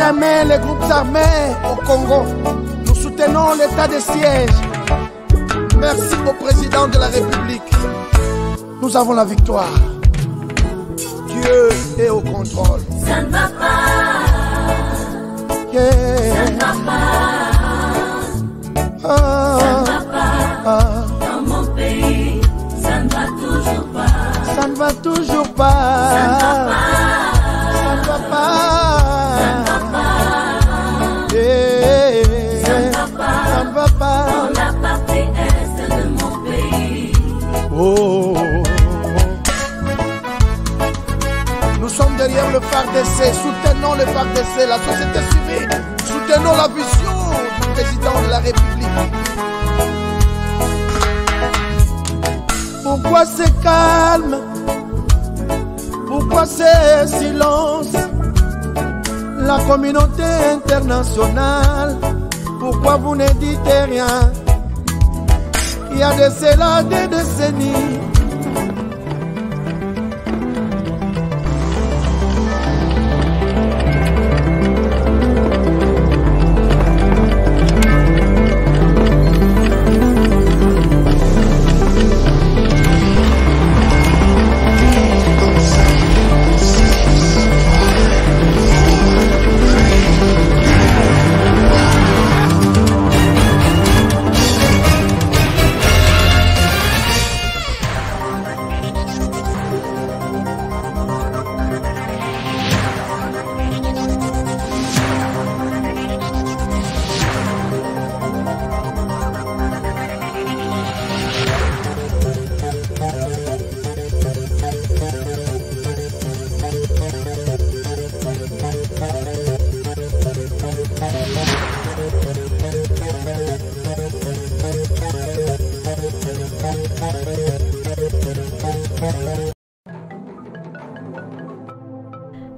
jamais les groupes armés au Congo. Nous soutenons l'état de siège. Merci au président de la République. Nous avons la victoire. Dieu est au contrôle. Ça ne va pas. Yeah. Ça ne va pas. Ça ne va pas. Dans mon pays, ça ne va toujours pas. Ça ne va toujours pas. Ça ne va pas. Ça ne va pas. Ça ne va pas. Yeah. Ça ne va pas. Ça ne va pas. Dans la partie est de mon pays. Oh. Nous sommes derrière le FARDC, soutenons le FARDC, la société civile, soutenons la vision du président de la République. Pourquoi c'est calme? Pourquoi c'est silence? La communauté internationale, pourquoi vous ne dites rien? Il y a de cela des décennies.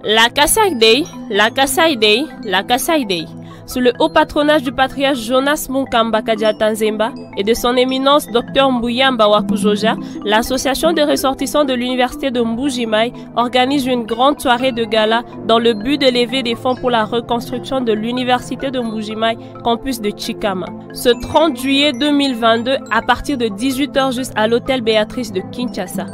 La Kasai Day, la Kasai Day, la Kasai Day. Sous le haut patronage du patriarche Jonas Munkamba Kadiata Nzemba et de son éminence Dr Mbuyamba Wakujoja, l'association des ressortissants de l'université de Mbuji-Mayi organise une grande soirée de gala dans le but de lever des fonds pour la reconstruction de l'université de Mbuji-Mayi, campus de Chikama. Ce 30 juillet 2022 à partir de 18 h juste à l'hôtel Béatrice de Kinshasa.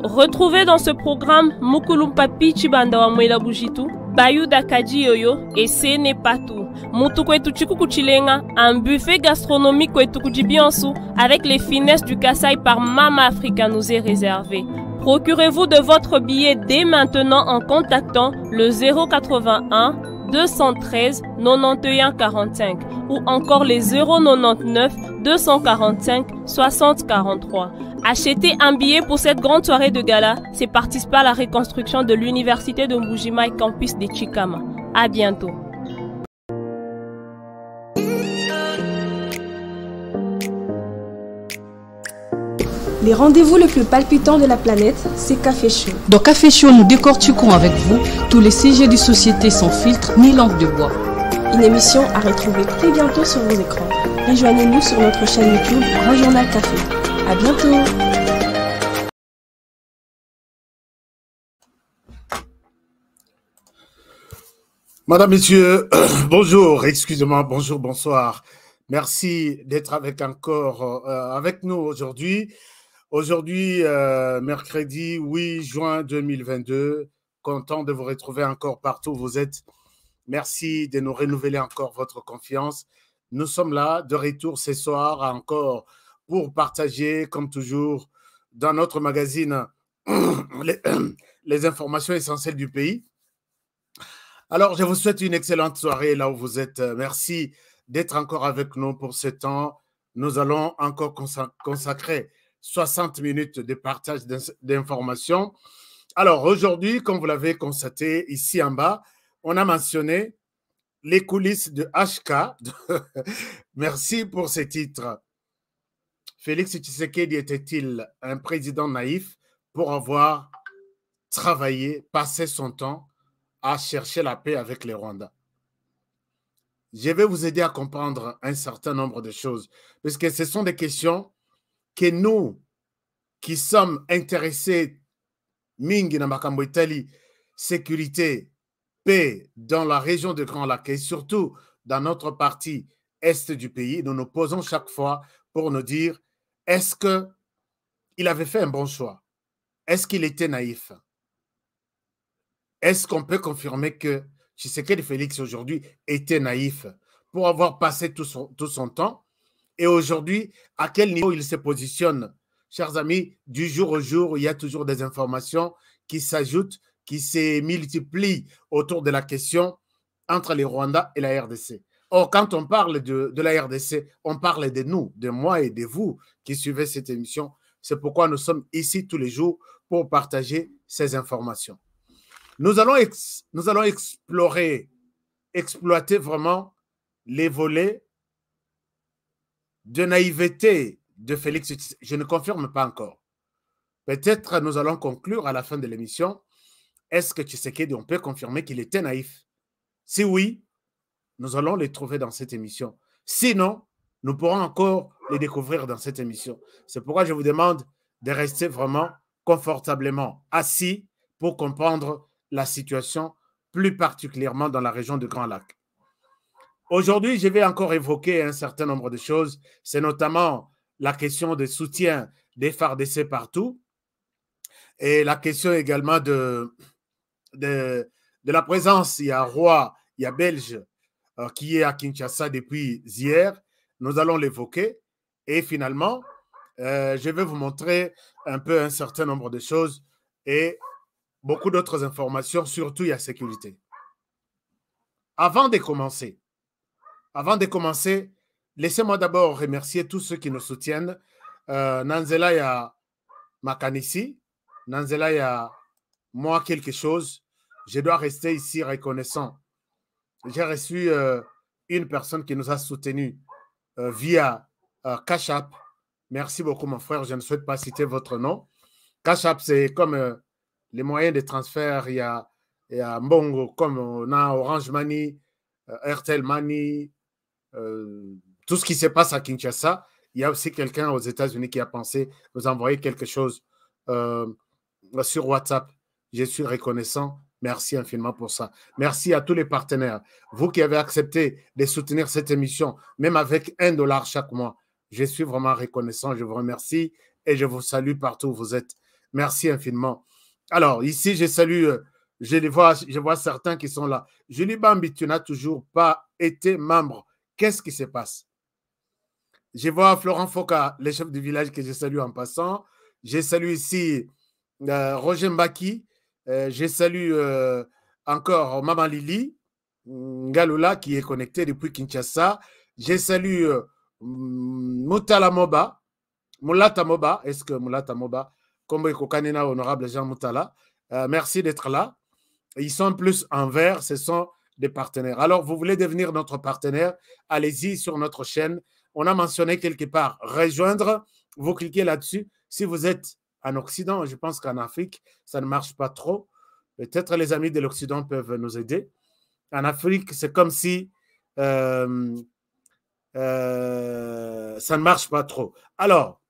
Retrouvez dans ce programme Mukulumpa Pichibanda wa Mwela Bujitu, Bayuda Kaji Yoyo et Ce n'est pas tout. Mutukwetu Chikukuchilenga, un buffet gastronomique Kwetukujibiansu avec les finesses du Kasaï par Mama Africa nous est réservé. Procurez-vous de votre billet dès maintenant en contactant le 081 213 91 45 ou encore les 099 245 60 43. Achetez un billet pour cette grande soirée de gala, c'est participer à la reconstruction de l'université de Mbuji-Mayi campus de Chikama. À bientôt. Les rendez-vous les plus palpitants de la planète, c'est Café Show. Dans Café Show, nous décortiquons avec vous tous les sujets de société sans filtre ni langue de bois. Une émission à retrouver très bientôt sur vos écrans. Rejoignez-nous sur notre chaîne YouTube Grand Journal Café. À bientôt. Madame, Messieurs, bonjour, excusez-moi, bonjour, bonsoir. Merci d'être avec nous aujourd'hui. Aujourd'hui, mercredi 8 juin 2022, content de vous retrouver encore partout où vous êtes. Merci de nous renouveler encore votre confiance. Nous sommes là, de retour ce soir encore pour partager, comme toujours, dans notre magazine, les informations essentielles du pays. Alors, je vous souhaite une excellente soirée là où vous êtes. Merci d'être encore avec nous pour ce temps. Nous allons encore consacrer 60 minutes de partage d'informations. Alors, aujourd'hui, comme vous l'avez constaté ici en bas, on a mentionné les coulisses de HK. Merci pour ce titre. Félix Tshisekedi était-il un président naïf pour avoir travaillé, passé son temps à chercher la paix avec les Rwandais? Je vais vous aider à comprendre un certain nombre de choses, parce que ce sont des questions que nous, qui sommes intéressés, mingi na makambo itali, sécurité, paix dans la région de Grand Lac et surtout dans notre partie est du pays, nous nous posons chaque fois pour nous dire, est-ce qu'il avait fait un bon choix? Est-ce qu'il était naïf? Est-ce qu'on peut confirmer que Tshisekedi Félix aujourd'hui était naïf pour avoir passé tout son temps? Et aujourd'hui, à quel niveau il se positionne? Chers amis, du jour au jour, il y a toujours des informations qui s'ajoutent, qui se multiplient autour de la question entre les Rwandais et la RDC. Or, quand on parle de la RDC, on parle de nous, de moi et de vous qui suivez cette émission. C'est pourquoi nous sommes ici tous les jours pour partager ces informations. Nous allons exploiter vraiment les volets de naïveté de Félix. Je ne confirme pas encore. Peut-être nous allons conclure à la fin de l'émission. Est-ce que Tshisekedi, on peut confirmer qu'il était naïf? Si oui, nous allons les trouver dans cette émission. Sinon, nous pourrons encore les découvrir dans cette émission. C'est pourquoi je vous demande de rester vraiment confortablement assis pour comprendre la situation, plus particulièrement dans la région du Grand Lac. Aujourd'hui, je vais encore évoquer un certain nombre de choses. C'est notamment la question des soutiens des FARDC partout et la question également de la présence. Il y a Roi, il y a Belge qui est à Kinshasa depuis hier. Nous allons l'évoquer. Et finalement, je vais vous montrer un peu un certain nombre de choses et beaucoup d'autres informations, surtout il y a sécurité. Avant de commencer, laissez-moi d'abord remercier tous ceux qui nous soutiennent. Nanzela ya Makanisi, Nanzela ya moi quelque chose. Je dois rester ici reconnaissant. J'ai reçu une personne qui nous a soutenus via Cash App. Merci beaucoup, mon frère. Je ne souhaite pas citer votre nom. Cash App, c'est comme les moyens de transfert. Il y a Mbongo, comme on a Orange Money, Airtel Money, tout ce qui se passe à Kinshasa. Il y a aussi quelqu'un aux États-Unis qui a pensé nous envoyer quelque chose sur WhatsApp. Je suis reconnaissant. Merci infiniment pour ça. Merci à tous les partenaires. Vous qui avez accepté de soutenir cette émission, même avec $1 chaque mois. Je suis vraiment reconnaissant. Je vous remercie et je vous salue partout où vous êtes. Merci infiniment. Alors, ici, je salue, je vois certains qui sont là. Julie Bambi, tu n'as toujours pas été membre. Qu'est-ce qui se passe? Je vois Florent Foka, le chef du village que je salue en passant. Je salue ici Roger Mbaki. Je salue encore Maman Lili Ngalula qui est connecté depuis Kinshasa. Je salue Moutala Moba, Moulata Moba. Est-ce que Moulata Moba, comme Kokanena, honorable Jean Moutala, merci d'être là. Ils sont plus en vert, ce sont des partenaires. Alors, vous voulez devenir notre partenaire, allez-y sur notre chaîne. On a mentionné quelque part rejoindre. Vous cliquez là-dessus. Si vous êtes en Occident, je pense qu'en Afrique, ça ne marche pas trop. Peut-être les amis de l'Occident peuvent nous aider. En Afrique, c'est comme si ça ne marche pas trop. Alors,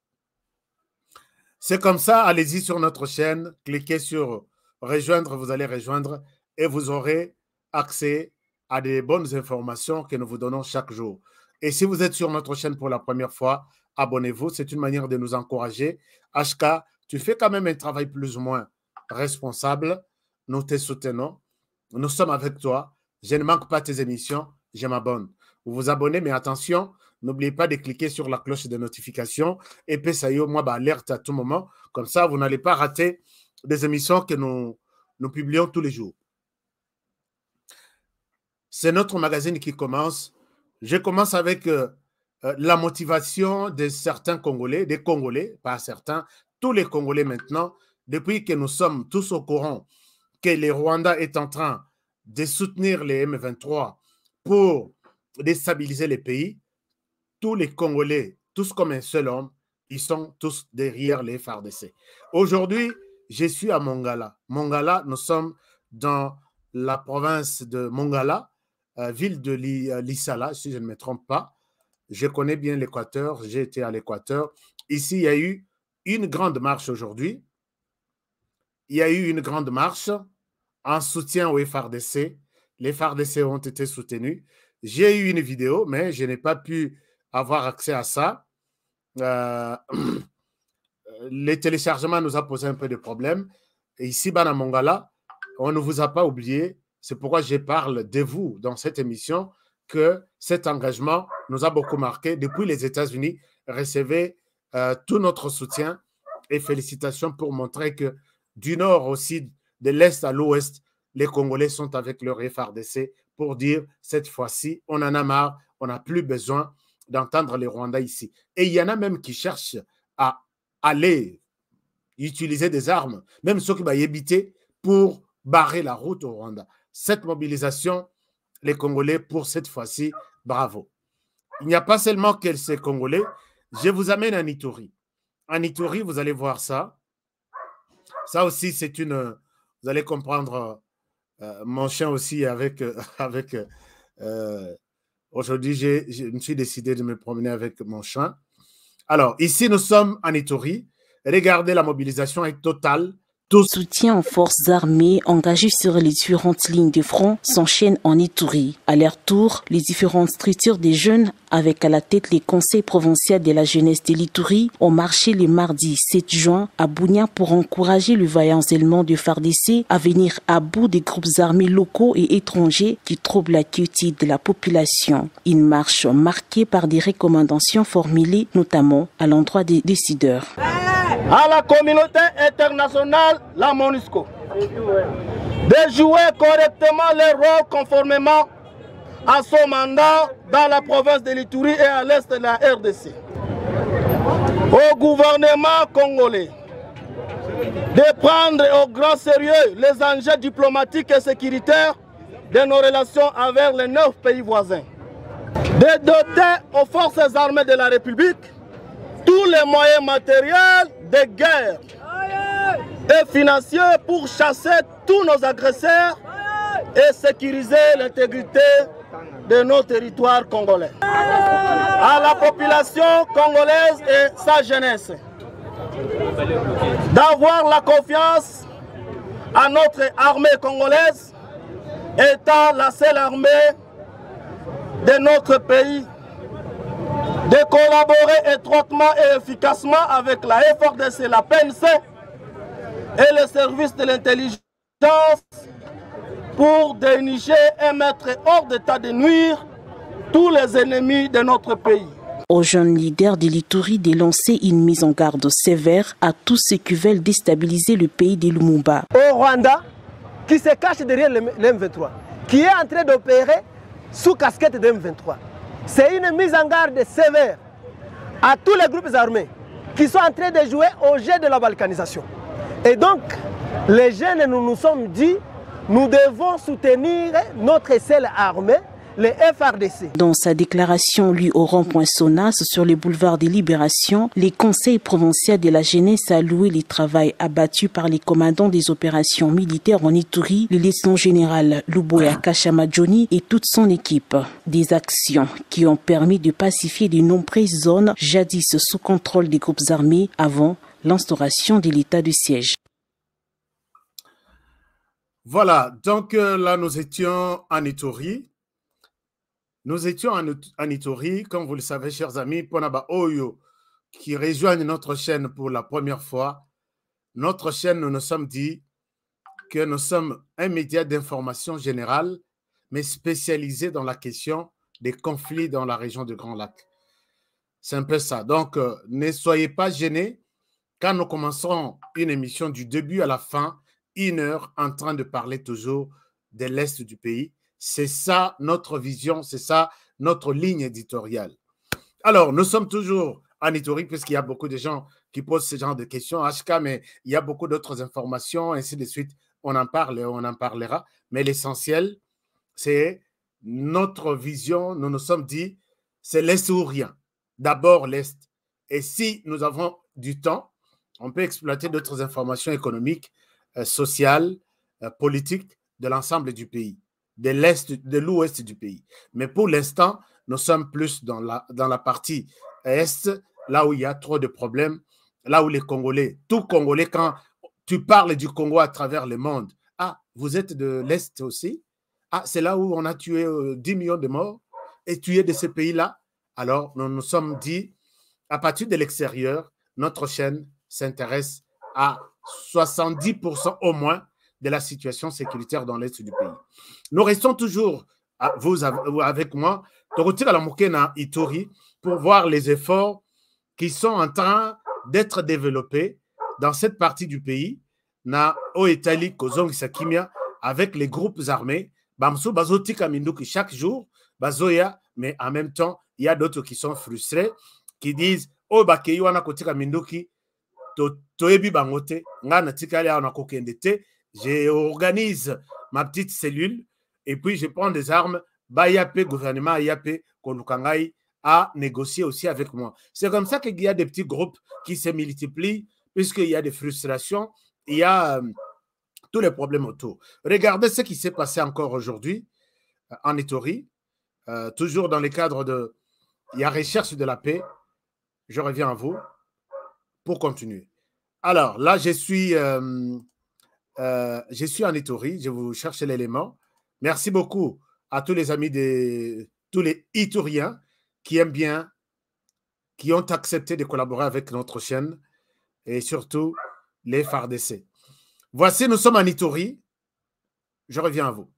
c'est comme ça. Allez-y sur notre chaîne. Cliquez sur rejoindre. Vous allez rejoindre et vous aurez accès à des bonnes informations que nous vous donnons chaque jour. Et si vous êtes sur notre chaîne pour la première fois, abonnez-vous. C'est une manière de nous encourager. HK, tu fais quand même un travail plus ou moins responsable. Nous te soutenons. Nous sommes avec toi. Je ne manque pas tes émissions. Je m'abonne. Vous vous abonnez, mais attention, n'oubliez pas de cliquer sur la cloche de notification et PSAIO, moi, alerte à tout moment. Comme ça, vous n'allez pas rater des émissions que nous publions tous les jours. C'est notre magazine qui commence. Je commence avec la motivation de certains Congolais, des Congolais, pas certains, tous les Congolais maintenant, depuis que nous sommes tous au courant que le Rwanda est en train de soutenir les M23 pour déstabiliser les pays, tous les Congolais, tous comme un seul homme, ils sont tous derrière les FARDC. Aujourd'hui, je suis à Mongala. Mongala, nous sommes dans la province de Mongala, ville de Lissala, si je ne me trompe pas. Je connais bien l'Équateur, j'ai été à l'Équateur. Ici, il y a eu une grande marche aujourd'hui. Il y a eu une grande marche en soutien au FARDC les FARDC ont été soutenus. J'ai eu une vidéo, mais je n'ai pas pu avoir accès à ça. Les téléchargements nous a posé un peu de problème. Et ici, Bana Mongala, on ne vous a pas oublié. C'est pourquoi je parle de vous dans cette émission, que cet engagement nous a beaucoup marqué. Depuis les États-Unis, recevez tout notre soutien et félicitations pour montrer que du nord aussi, de l'est à l'ouest, les Congolais sont avec leur FARDC pour dire cette fois-ci, on en a marre, on n'a plus besoin d'entendre les Rwandais ici. Et il y en a même qui cherchent à aller utiliser des armes, même ceux qui vont y habiter, pour barrer la route au Rwanda. Cette mobilisation, les Congolais, pour cette fois-ci, bravo. Il n'y a pas seulement que ces Congolais, je vous amène à Ituri. En Ituri, vous allez voir ça. Ça aussi, c'est une... Vous allez comprendre mon chien aussi avec... aujourd'hui, je me suis décidé de me promener avec mon chien. Alors, ici, nous sommes en Ituri. Regardez, la mobilisation est totale. Soutien aux forces armées engagées sur les différentes lignes de front s'enchaînent en Ituri. À leur tour, les différentes structures des jeunes, avec à la tête les conseils provinciaux de la jeunesse de l'Ituri, ont marché le mardi 7 juin à Bunia pour encourager le vaillant élément de FARDC à venir à bout des groupes armés locaux et étrangers qui troublent la quiétude de la population. Une marche marquée par des recommandations formulées notamment à l'endroit des décideurs. À la communauté internationale, la MONUSCO, de jouer correctement leur rôle conformément à son mandat dans la province de l'Ituri et à l'est de la RDC. Au gouvernement congolais de prendre au grand sérieux les enjeux diplomatiques et sécuritaires de nos relations avec les 9 pays voisins. De doter aux forces armées de la République tous les moyens matériels de guerre et financiers pour chasser tous nos agresseurs et sécuriser l'intégrité de nos territoires congolais. À la population congolaise et sa jeunesse, d'avoir la confiance à notre armée congolaise, étant la seule armée de notre pays, de collaborer étroitement et efficacement avec la FARDC, la PNC et les services de l'intelligence pour dénicher et mettre hors d'état de nuire tous les ennemis de notre pays. Aux jeunes leaders de l'Ituri de lancer une mise en garde sévère à tous ceux qui veulent déstabiliser le pays de Lumumba. Au Rwanda, qui se cache derrière l'M23, qui est en train d'opérer sous casquette de M23. C'est une mise en garde sévère à tous les groupes armés qui sont en train de jouer au jeu de la balkanisation. Et donc, les jeunes, nous nous sommes dit, nous devons soutenir notre seule armée, les FARDC. Dans sa déclaration lue au rond-point Sonas sur le boulevard des Libérations, les conseils provinciaux de la jeunesse a loué les travaux abattus par les commandants des opérations militaires en Ituri, le lieutenant général Luboya Kashamadjoni et toute son équipe. Des actions qui ont permis de pacifier de nombreuses zones jadis sous contrôle des groupes armés avant l'instauration de l'état de siège. Voilà, donc là nous étions en Ituri. Nous étions en Ituri, comme vous le savez, chers amis, Ponaba Oyo, qui rejoignent notre chaîne pour la première fois. Notre chaîne, nous nous sommes dit que nous sommes un média d'information générale, mais spécialisé dans la question des conflits dans la région du Grand Lac. C'est un peu ça. Donc, ne soyez pas gênés quand nous commencerons une émission du début à la fin, 1 heure, en train de parler toujours de l'Est du pays. C'est ça notre vision, c'est ça notre ligne éditoriale. Alors, nous sommes toujours en Ituri, puisqu'il y a beaucoup de gens qui posent ce genre de questions, HK, mais il y a beaucoup d'autres informations, ainsi de suite. On en parle et on en parlera. Mais l'essentiel, c'est notre vision. Nous nous sommes dit, c'est l'Est ou rien. D'abord l'Est. Et si nous avons du temps, on peut exploiter d'autres informations économiques, sociales, politiques de l'ensemble du pays, de l'Est, de l'Ouest du pays. Mais pour l'instant, nous sommes plus dans la partie Est, là où il y a trop de problèmes, là où les Congolais, tout Congolais, quand tu parles du Congo à travers le monde, ah, vous êtes de l'Est aussi? Ah, c'est là où on a tué 10 millions de morts et tué de ces pays-là. Alors, nous nous sommes dit, à partir de l'extérieur, notre chaîne s'intéresse à 70% au moins de la situation sécuritaire dans l'est du pays. Nous restons toujours, vous avec moi, à la Mokena Ituri, pour voir les efforts qui sont en train d'être développés dans cette partie du pays, na Oetali Kozong Sakimia, avec les groupes armés. Bamso Bazotika Minduki chaque jour, Bazoya, mais en même temps, il y a d'autres qui sont frustrés, qui disent Oh, Bakeyuana Kotika Minduki, Toebi Bangote, Ngana Tikalia Onakokendete, j'organise ma petite cellule et puis je prends des armes, Bayape, gouvernement Ayape, Kolukangai, à négocier aussi avec moi. C'est comme ça qu'il y a des petits groupes qui se multiplient, puisqu'il y a des frustrations, il y a tous les problèmes autour. Regardez ce qui s'est passé encore aujourd'hui en Ituri, toujours dans le cadre de la recherche de la paix. Je reviens à vous pour continuer. Alors, là, je suis en Ituri, je vous cherche l'élément. Merci beaucoup à tous les amis de tous les Ituriens qui aiment bien, qui ont accepté de collaborer avec notre chaîne et surtout les FARDC. Voici, nous sommes en Ituri. Je reviens à vous.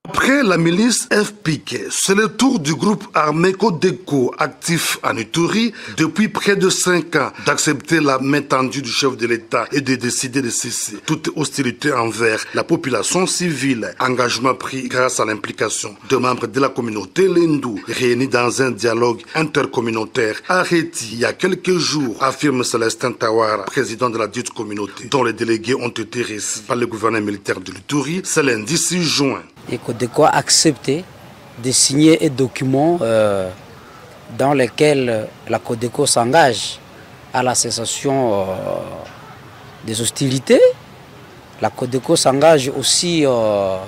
Après la milice FPIC, c'est le tour du groupe armé Codeco actif en Ituri depuis près de 5 ans d'accepter la main tendue du chef de l'État et de décider de cesser toute hostilité envers la population civile. Engagement pris grâce à l'implication de membres de la communauté Lendu réunis dans un dialogue intercommunautaire arrêté il y a quelques jours, affirme Célestin Tawara, président de la dite communauté, dont les délégués ont été reçus par le gouverneur militaire de l'Ituri ce lundi 6 juin. Et Codeco a accepté de signer un document dans lequel la Codeco s'engage à la cessation des hostilités. La Codeco s'engage aussi à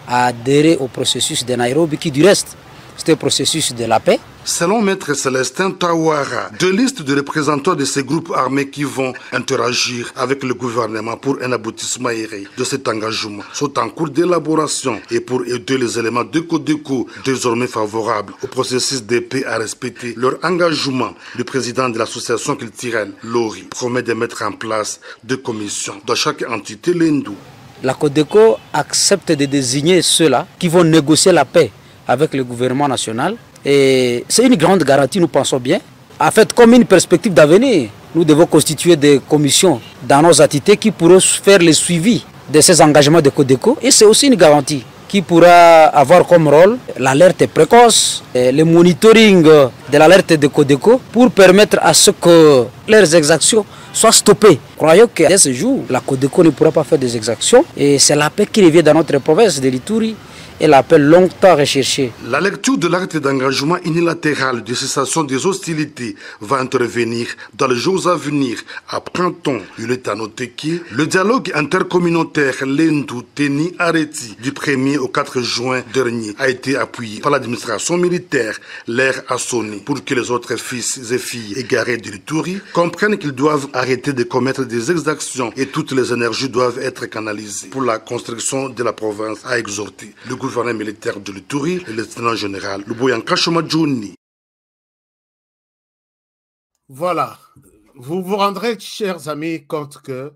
adhérer au processus de Nairobi qui du reste, c'est un processus de la paix. Selon Maître Célestin Tawara, deux listes de représentants de ces groupes armés qui vont interagir avec le gouvernement pour un aboutissement aéré de cet engagement sont en cours d'élaboration et pour aider les éléments de Codeco désormais favorables au processus de paix à respecter leur engagement. Le président de l'association culturelle, Lori, promet de mettre en place deux commissions dans chaque entité Lendu. La Codeco accepte de désigner ceux-là qui vont négocier la paix avec le gouvernement national. Et c'est une grande garantie, nous pensons bien. En fait, comme une perspective d'avenir, nous devons constituer des commissions dans nos entités qui pourront faire le suivi de ces engagements de Codeco. Et c'est aussi une garantie qui pourra avoir comme rôle l'alerte précoce, le monitoring de l'alerte de Codeco pour permettre à ce que leurs exactions soient stoppées. Croyons qu'à ce jour, la Codeco ne pourra pas faire des exactions et c'est la paix qui revient dans notre province de l'Ituri. Et l'appel longtemps recherché. La lecture de l'acte d'engagement unilatéral de cessation des hostilités va intervenir dans les jours à venir. Apprend-on, il est à noter que le dialogue intercommunautaire Lendu-Teni Areti du 1er au 4 juin dernier a été appuyé par l'administration militaire. L'air a sonné pour que les autres fils et filles égarés de l'Ituri comprennent qu'ils doivent arrêter de commettre des exactions et toutes les énergies doivent être canalisées pour la construction de la province, a exhorté le gouverneur militaire de l'Ituri, le lieutenant général Luboyanka Shomadjouni. Voilà. Vous vous rendrez, chers amis, compte que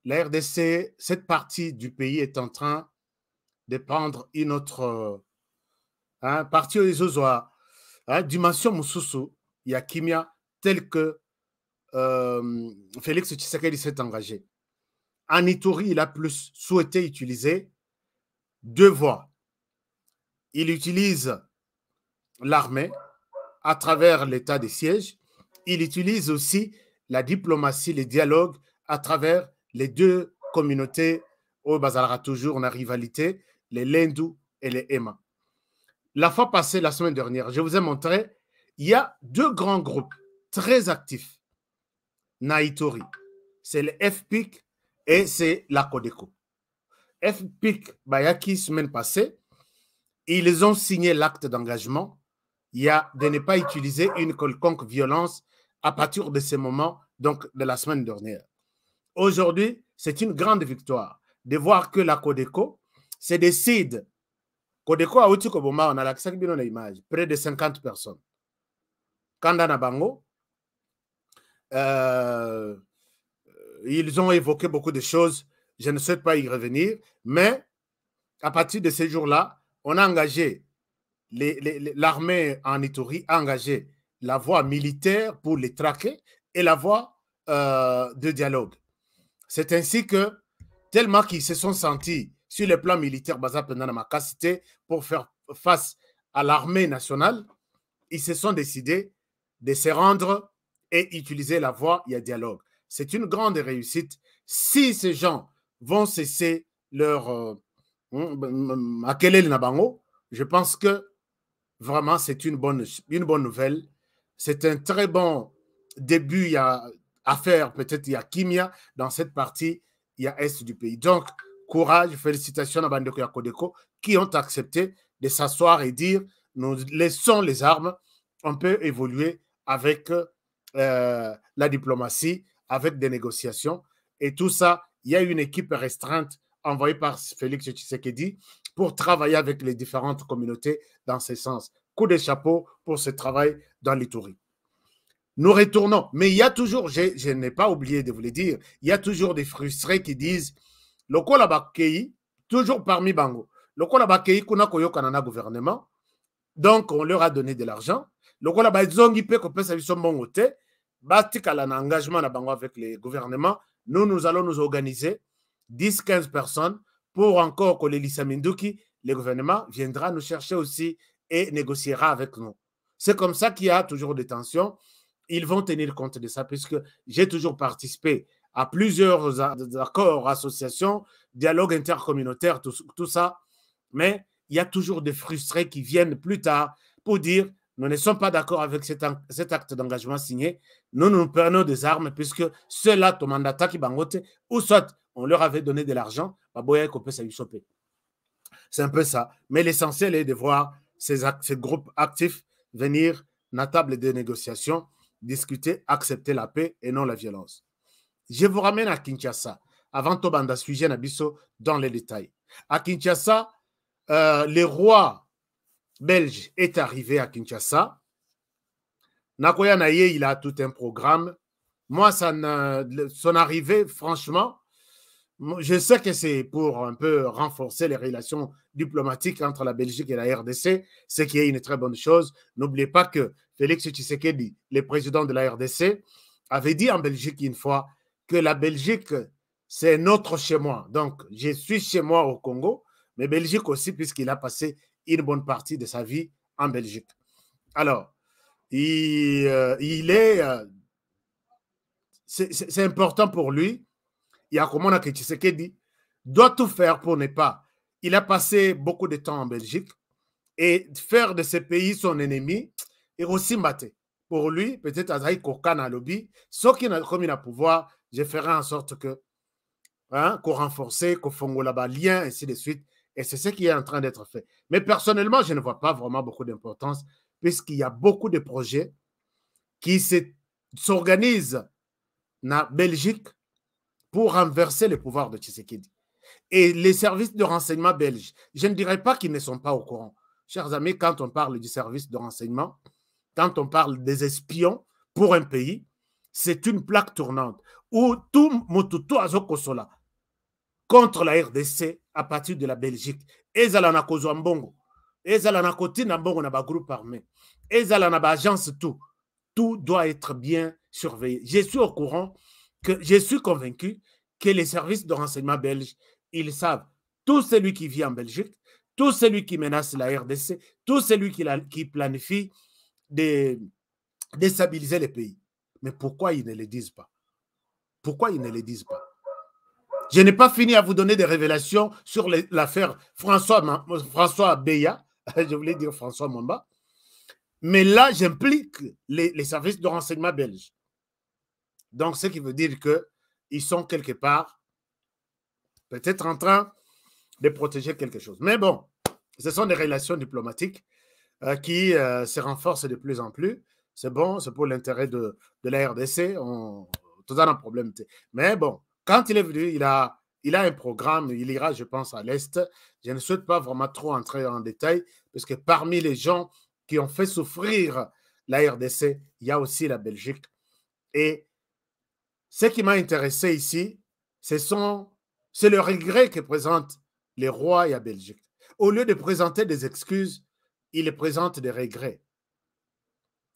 la RDC, cette partie du pays est en train de prendre une autre partie des Ozoa, dimension Moussousou, Yakimia, telle que Félix Tshisekedi s'est engagé. En Ituri, il a plus souhaité utiliser deux voies. Il utilise l'armée à travers l'état de siège. Il utilise aussi la diplomatie, les dialogues à travers les deux communautés au Bazara toujours en rivalité, les Lendu et les Ema. La fois passée, la semaine dernière, je vous ai montré, il y a deux grands groupes très actifs. Naïtori, c'est le FPIC et c'est la Codeco. FPIC, Bayaki, semaine passée, ils ont signé l'acte d'engagement. Il y a de ne pas utiliser une quelconque violence à partir de ce moment, donc de la semaine dernière. Aujourd'hui, c'est une grande victoire. de voir que la Codeco se décide. Codeco a outil Koboma, on a l'accès à l'image, près de 50 personnes. Kanda Nabango, ils ont évoqué beaucoup de choses. Je ne souhaite pas y revenir, mais à partir de ces jours-là, on a engagé l'armée en Ituri, a engagé la voie militaire pour les traquer et la voie de dialogue. C'est ainsi que, tellement qu'ils se sont sentis sur le plan militaire, pendant ma capacité pour faire face à l'armée nationale, ils se sont décidés de se rendre et utiliser la voie, il y a dialogue. C'est une grande réussite. Si ces gens vont cesser leur je pense que vraiment c'est une bonne nouvelle. C'est un très bon début. Il y a à faire, peut-être il y a Kimia dans cette partie, il y a Est du pays. Donc, courage, félicitations à Bandeko et à Codeco qui ont accepté de s'asseoir et dire nous laissons les armes, on peut évoluer avec la diplomatie, avec des négociations et tout ça. Il y a une équipe restreinte envoyée par Félix Tshisekedi pour travailler avec les différentes communautés dans ce sens. Coup de chapeau pour ce travail dans l'Ituri. Nous retournons, mais il y a toujours, je n'ai pas oublié de vous le dire, il y a toujours des frustrés qui disent le Kolabakei, toujours parmi Bango, le Kolabakei kuna koyo kanana gouvernement, donc on leur a donné de l'argent, le Kolabakei peut que ça soit bon côté, batikala na engagement na Bango avec les gouvernements, nous allons nous organiser 10-15 personnes pour encore que l'Elisa Minduki, le gouvernement viendra nous chercher aussi et négociera avec nous. C'est comme ça qu'il y a toujours des tensions. Ils vont tenir compte de ça puisque j'ai toujours participé à plusieurs accords, associations, dialogues intercommunautaires, tout ça. Mais il y a toujours des frustrés qui viennent plus tard pour dire nous ne sommes pas d'accord avec cet acte d'engagement signé. Nous prenons des armes puisque ceux-là, ton mandat qui bangote, ou soit on leur avait donné de l'argent, c'est un peu ça. Mais l'essentiel est de voir ces groupes actifs venir à la table de négociation, discuter, accepter la paix et non la violence. Je vous ramène à Kinshasa. Avant tout, banda sujet Nabiso dans les détails. À Kinshasa, le roi belge est arrivé à Kinshasa. Nakoya Naye, il a tout un programme. Moi, son arrivée, franchement, je sais que c'est pour un peu renforcer les relations diplomatiques entre la Belgique et la RDC, ce qui est une très bonne chose. N'oubliez pas que Félix Tshisekedi, le président de la RDC, avait dit en Belgique une fois que la Belgique, c'est notre chez moi. Donc, je suis chez moi au Congo, mais Belgique aussi, puisqu'il a passé une bonne partie de sa vie en Belgique. Alors, c'est important pour lui. Il y a comme on a que Tshisekedi doit tout faire pour ne pas. Il a passé beaucoup de temps en Belgique et faire de ce pays son ennemi et aussi maté. Pour lui, peut-être Azaï Kokana lobby, ce qui n'a comme il a pouvoir, je ferai en sorte que qu'on renforce, qu'on fonde là-bas lien, ainsi de suite. Et c'est ce qui est en train d'être fait. Mais personnellement, je ne vois pas vraiment beaucoup d'importance puisqu'il y a beaucoup de projets qui s'organisent en Belgique pour renverser le pouvoir de Tshisekedi. Et les services de renseignement belges, je ne dirais pas qu'ils ne sont pas au courant. Chers amis, quand on parle du service de renseignement, quand on parle des espions pour un pays, c'est une plaque tournante où tout Motutu Azokosola contre la RDC à partir de la Belgique. Ezalana Kozwambongo, Ezalana Kotina Mbongo na ba groupe armé, Ezalana ba agence tout doit être bien surveillé. Je suis au courant je suis convaincu que les services de renseignement belges, ils savent tout celui qui vit en Belgique, tout celui qui menace la RDC, tout celui qui planifie de déstabiliser les pays. Mais pourquoi ils ne le disent pas? Pourquoi ils ne le disent pas? Je n'ai pas fini à vous donner des révélations sur l'affaire François Beya, je voulais dire François Mamba, mais là, j'implique les services de renseignement belges. Donc, ce qui veut dire qu'ils sont quelque part peut-être en train de protéger quelque chose. Mais bon, ce sont des relations diplomatiques qui se renforcent de plus en plus. C'est bon, c'est pour l'intérêt de la RDC. Tout ça, un problème. Mais bon, quand il est venu, il a il a un programme, il ira, je pense, à l'Est. Je ne souhaite pas vraiment trop entrer en détail, parce que parmi les gens qui ont fait souffrir la RDC, il y a aussi la Belgique. Et ce qui m'a intéressé ici, c'est le regret que présentent les rois et la Belgique. Au lieu de présenter des excuses, ils présentent des regrets.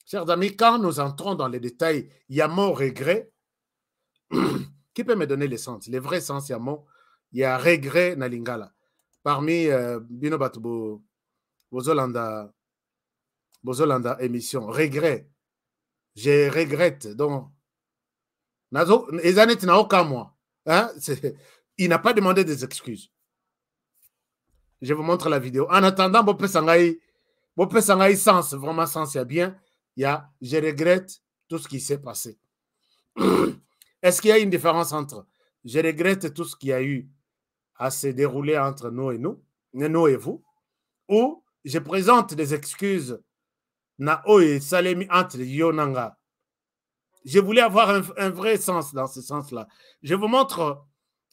Chers amis, quand nous entrons dans les détails, il y a mon regret. Qui peut me donner le sens? Le vrai sens, il y a regret na lingala. Parmi Bino Batubo, Bozolanda émission, regret. Je regrette. Donc, Ezanet n'a aucun moi. Hein? Il n'a pas demandé des excuses. Je vous montre la vidéo. En attendant, Bopé Sangaï sens, vraiment sens, il y a bien. Je regrette tout ce qui s'est passé. Est-ce qu'il y a une différence entre je regrette tout ce qu'il y a eu à se dérouler entre nous et vous, ou je présente des excuses na oye salemi entre yonanga. Je voulais avoir un vrai sens dans ce sens-là. Je vous montre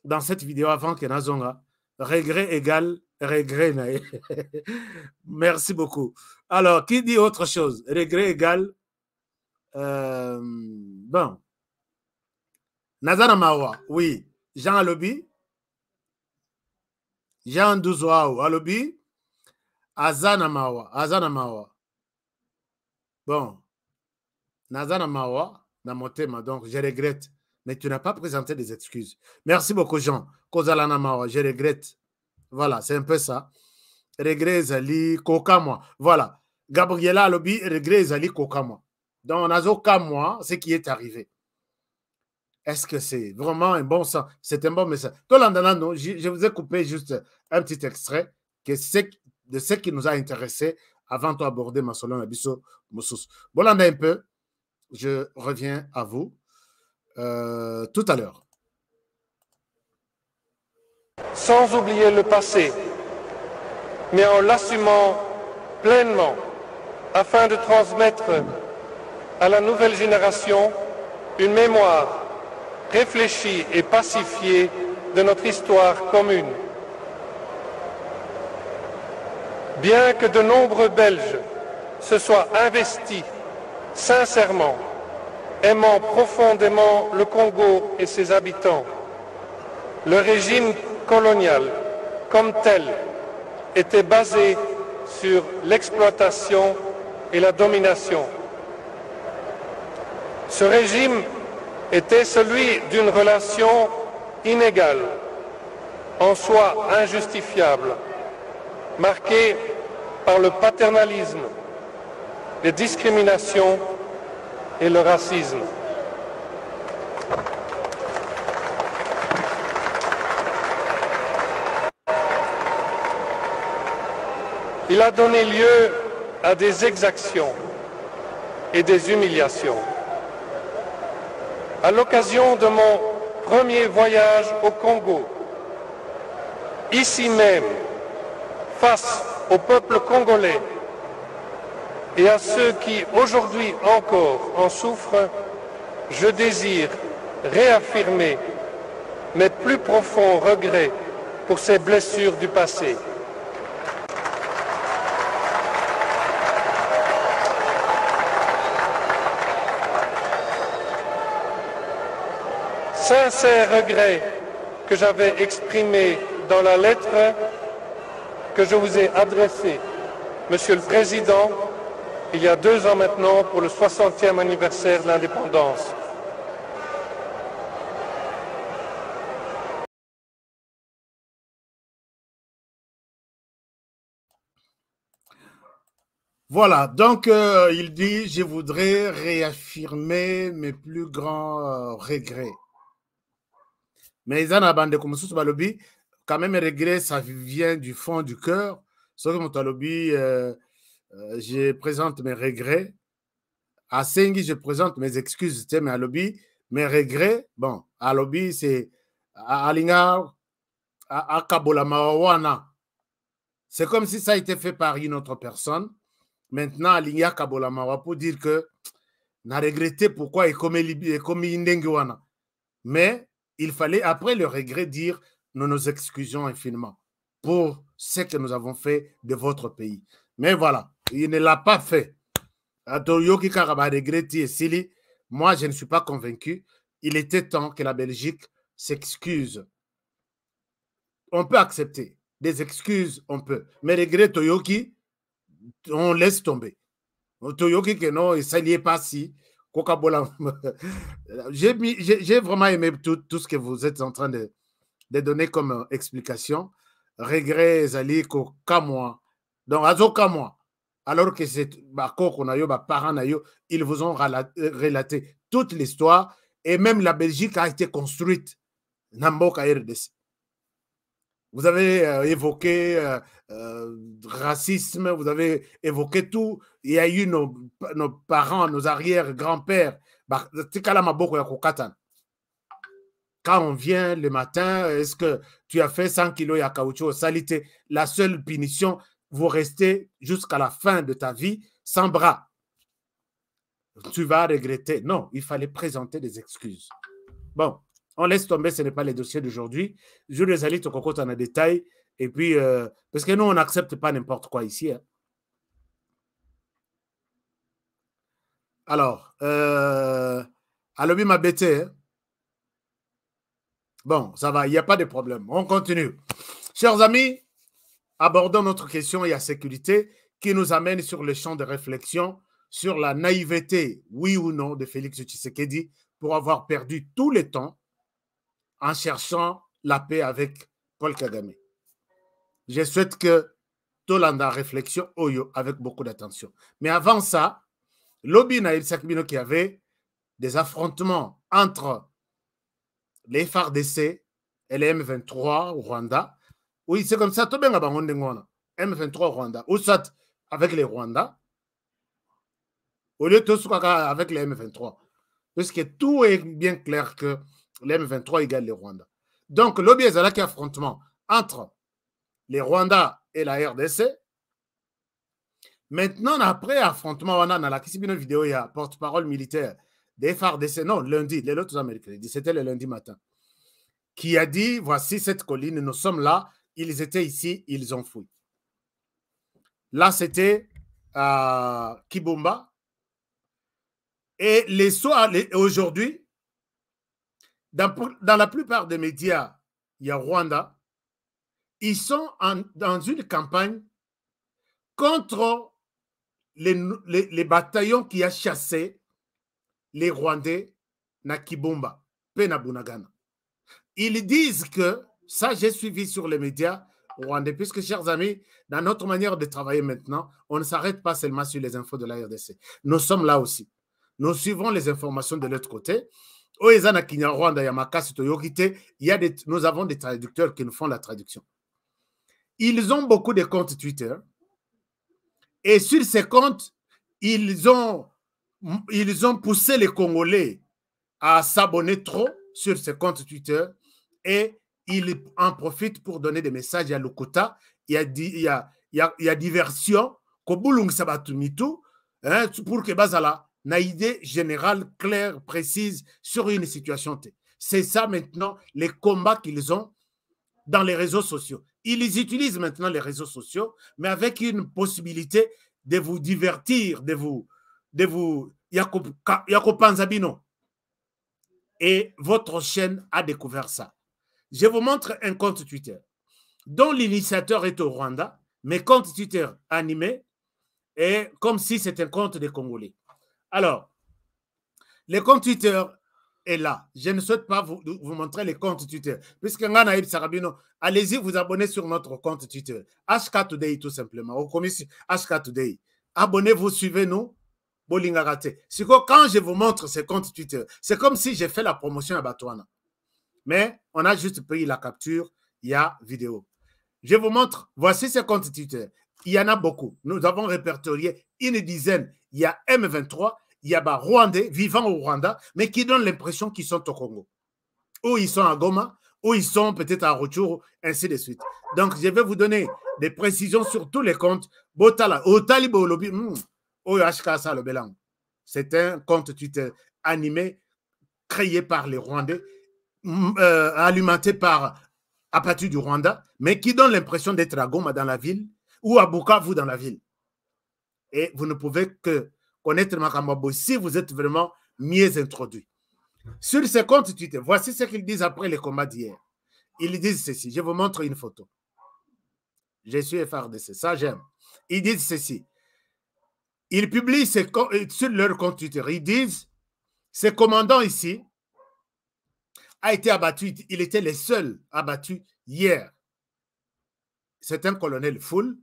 dans cette vidéo avant que Nazonga, regret égale regret. Merci beaucoup. Alors, qui dit autre chose? Regret égale bon. Nazana Mawa, oui. Jean Alobi. Jean Douzouaou, Alobi. Azana Mawa. Bon. Nazana Mawa, dans mon thème, donc je regrette. Mais tu n'as pas présenté des excuses. Merci beaucoup, Jean. Kozalana Mawa, je regrette. Voilà, c'est un peu ça. Regret Zali, Kokamwa. Voilà. Gabriela Alobi, regret Zali, Kokamwa. Donc, Nazo Kamwa, ce qui est arrivé. Est-ce que c'est vraiment un bon sens? C'est un bon message. Je vous ai coupé juste un petit extrait de ce qui nous a intéressé avant d'aborder ma solon Abisso Moussous. Bolanda un peu, je reviens à vous tout à l'heure. Sans oublier le passé, mais en l'assumant pleinement, afin de transmettre à la nouvelle génération une mémoire réfléchie et pacifiée de notre histoire commune. Bien que de nombreux Belges se soient investis sincèrement, aimant profondément le Congo et ses habitants, le régime colonial comme tel était basé sur l'exploitation et la domination. Ce régime était celui d'une relation inégale, en soi injustifiable, marquée par le paternalisme, les discriminations et le racisme. Il a donné lieu à des exactions et des humiliations. À l'occasion de mon premier voyage au Congo, ici même, face au peuple congolais et à ceux qui aujourd'hui encore en souffrent, je désire réaffirmer mes plus profonds regrets pour ces blessures du passé. Sincère regret que j'avais exprimé dans la lettre que je vous ai adressée, Monsieur le Président, il y a 2 ans maintenant pour le 60e anniversaire de l'indépendance. Voilà, donc il dit, je voudrais réaffirmer mes plus grands regrets. Mais ils en ont bandé comme ça, Balobi, quand même, regret, ça vient du fond du cœur. Sauf que mon Talobi, je présente mes regrets. À Sengi, je présente mes excuses, mais à Lobi, mes regrets, bon, à Lobi, c'est à Alinga, à Kabolamawana. C'est comme si ça a été fait par une autre personne. Maintenant, Alinga Kabolamawa pour dire que n'a regretté pourquoi il commet Indengiwana. Mais il fallait, après le regret, dire nous nous excusons infiniment pour ce que nous avons fait de votre pays. Mais voilà, il ne l'a pas fait. Moi, je ne suis pas convaincu. Il était temps que la Belgique s'excuse. On peut accepter. Des excuses, on peut. Mais regret Toyoki, on laisse tomber. Toyoki, que non, ça n'y est pas si. J'ai vraiment aimé tout ce que vous êtes en train de donner comme explication. Regret, Zali, Kamwa. Donc, Azo Kamwa. Alors que c'est parents, ils vous ont relaté toute l'histoire et même la Belgique a été construite. Vous avez évoqué racisme, vous avez évoqué tout. Il y a eu nos parents, nos arrière-grands-pères. Quand on vient le matin, est-ce que tu as fait 100 kilos de caoutchouc salité? La seule punition, vous restez jusqu'à la fin de ta vie sans bras. Tu vas regretter. Non, il fallait présenter des excuses. Bon, on laisse tomber, ce n'est pas les dossiers d'aujourd'hui. Je les allie au cocotte en détail. Et puis, parce que nous, on n'accepte pas n'importe quoi ici. Hein. Alors, Alobi m'a bêté. Hein? Bon, ça va, il n'y a pas de problème. On continue. Chers amis, abordons notre question et la sécurité qui nous amène sur le champ de réflexion sur la naïveté, oui ou non, de Félix Tshisekedi pour avoir perdu tout le temps en cherchant la paix avec Paul Kagame. Je souhaite que Tolanda réflexion Oyo avec beaucoup d'attention. Mais avant ça, Lobi Naïl Sakbino qui avait des affrontements entre les FARDC et les M23 au Rwanda. Oui, c'est comme ça, tout bien M23 au Rwanda. Ou soit avec les Rwandais, au lieu de tout avec les M23. Parce que tout est bien clair que les M23 égale les Rwandais. Donc, l'objet est là qui affrontement entre les Rwandais et la RDC. Maintenant, après affrontement, on a dans la vidéo, il y a porte-parole militaire des FARDC, non, lundi, les autres mercredi, c'était le lundi matin, qui a dit, voici cette colline, nous sommes là, ils étaient ici, ils ont fui. Là, c'était Kibumba. Et aujourd'hui, dans la plupart des médias, il y a Rwanda, ils sont dans une campagne contre les bataillons qui ont chassé les Rwandais na Kibumba, na Bunagana. Ils disent que, ça j'ai suivi sur les médias rwandais, puisque chers amis, dans notre manière de travailler maintenant, on ne s'arrête pas seulement sur les infos de la RDC. Nous sommes là aussi. Nous suivons les informations de l'autre côté. Nous avons des traducteurs qui nous font la traduction. Ils ont beaucoup de comptes Twitter. Et sur ces comptes, ils ont poussé les Congolais à s'abonner trop sur ces comptes Twitter et ils en profitent pour donner des messages à Lokota. Il y a diversion pour que Bazala n'a idée générale, claire, précise sur une situation. C'est ça maintenant les combats qu'ils ont dans les réseaux sociaux. Ils utilisent maintenant les réseaux sociaux, mais avec une possibilité de vous divertir, de vous Yakopanzabino. Et votre chaîne a découvert ça. Je vous montre un compte Twitter dont l'initiateur est au Rwanda, mais compte Twitter animé, et comme si c'était un compte des Congolais. Alors, le compte Twitter est là. Je ne souhaite pas vous montrer les comptes Twitter. Puisque Nganaïb Sarabino, allez-y vous abonner sur notre compte Twitter. HK Today tout simplement. Au commission HK Today. Abonnez-vous, suivez-nous. Bolingaraté. C'est que quand je vous montre ces comptes Twitter, c'est comme si j'ai fait la promotion à Batouana. Mais on a juste pris la capture, il y a vidéo. Je vous montre, voici ces comptes Twitter. Il y en a beaucoup. Nous avons répertorié une dizaine. Il y a M23, il y a Rwandais vivant au Rwanda, mais qui donnent l'impression qu'ils sont au Congo. Ou ils sont à Goma, ou ils sont peut-être à Rutshuru, ainsi de suite. Donc, je vais vous donner des précisions sur tous les comptes. Botala, Otalibo Olobi, c'est un compte Twitter animé, créé par les Rwandais, alimenté par à partir du Rwanda, mais qui donne l'impression d'être à Goma dans la ville ou à Bukavu dans la ville. Et vous ne pouvez que connaître Makamabo si vous êtes vraiment mieux introduit. Sur ces comptes Twitter, voici ce qu'ils disent après les combats d'hier. Ils disent ceci, je vous montre une photo. Je suis FRDC, ça j'aime. Ils disent ceci. Ils publient sur leur compte Twitter, ils disent, ce commandant ici a été abattu, il était le seul abattu hier. C'est un colonel Foul.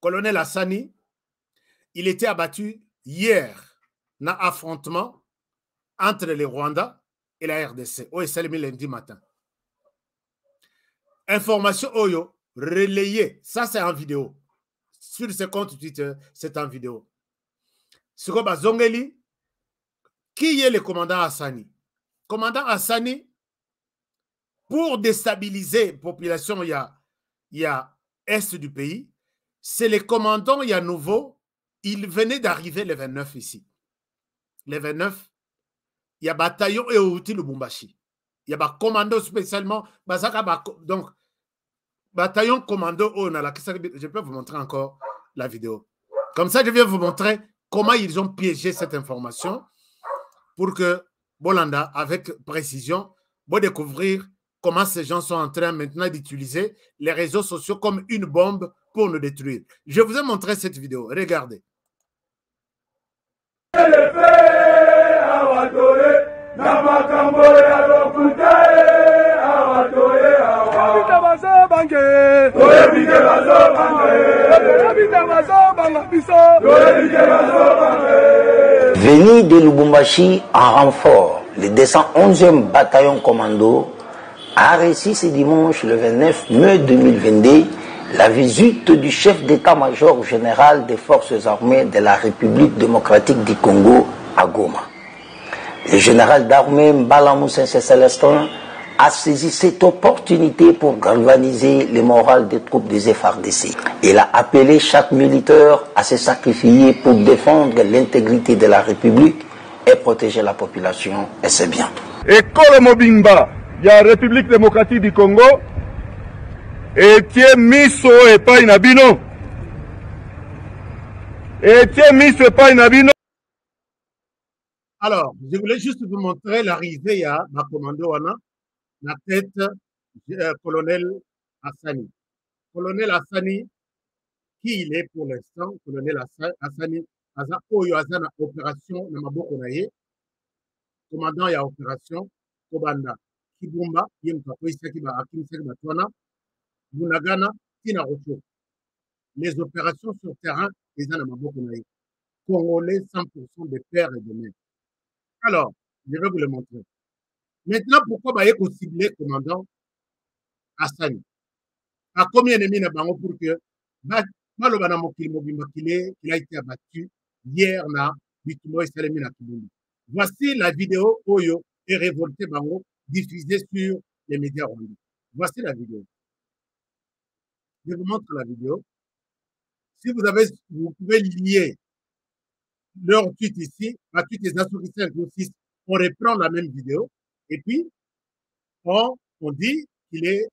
Colonel Hassani, il était abattu hier dans affrontement entre les Rwandais et la RDC. Oh, c'est le lundi matin. Information Oyo, relayée. Ça, c'est en vidéo. Sur ce compte Twitter, c'est en vidéo. Sur Zongeli, qui est le commandant Hassani? Commandant Hassani, pour déstabiliser la population, il y a est du pays, c'est le commandant, il y a nouveau, il venait d'arriver le 29 ici. Le 29, il y a bataillon et outil Lubumbashi. Il y a un commando spécialement, donc, bataillon commando, je peux vous montrer encore la vidéo. Comme ça, je vais vous montrer comment ils ont piégé cette information pour que Bolanda, avec précision, va découvrir comment ces gens sont en train maintenant d'utiliser les réseaux sociaux comme une bombe pour nous détruire. Je vous ai montré cette vidéo. Regardez. Venu de Lubumbashi en renfort, le 211e bataillon commando a reçu ce dimanche le 29 mai 2022 la visite du chef d'état-major général des forces armées de la République démocratique du Congo à Goma. Le général d'armée Mbala Moussa Célestin a saisi cette opportunité pour galvaniser le moral des troupes des FARDC. Il a appelé chaque militaire à se sacrifier pour défendre l'intégrité de la République et protéger la population et ses biens. École Mobimba, il y a la République démocratique du Congo, et tiens miso et pas inabino. Et tiens miso et pas inabino. Alors, je voulais juste vous montrer l'arrivée à ma commando Wana, la tête colonel Hassani. Colonel Hassani, qui il est pour l'instant, colonel Hassani, Aza Oyo Azana opération Namaboko Naye, commandant ya opération Kobanda, Kibumba, Yemkako Isaki Ba Akim Seki Batwana, Bunagana, Tina Rocho. Les opérations sur terrain, les Namaboko Naye. Congolais 100% de père et de mère. Alors, je vais vous le montrer. Maintenant, pourquoi Bayeko ciblé commandant Hassani? À combien de mines pour que qu'il a été abattu hier na Bitumo et Salemina Kibundi. Voici la vidéo Oyo et Révolté Bango diffusée sur les médias rwandais. Voici la vidéo. Je vous montre la vidéo. Si vous pouvez lier leur tweet ici, à tweet des associations aussi, on reprend la même vidéo et puis on dit qu'il est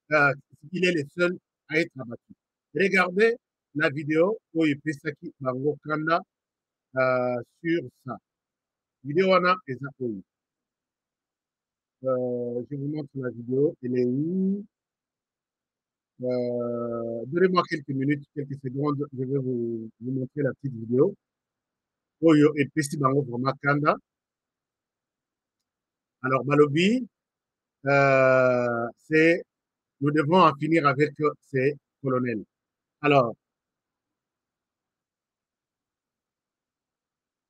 le seul à être abattu. Regardez la vidéo Oyo Pesaki Bango Kanda sur ça. Vidéo Wana et Oyo. Je vous montre la vidéo. Elle est où? Donnez-moi quelques minutes, quelques secondes. Je vais vous montrer la petite vidéo. Oyo et Pesaki Bango vraiment Kanda. Alors, Balobi, nous devons en finir avec ces colonels. Alors,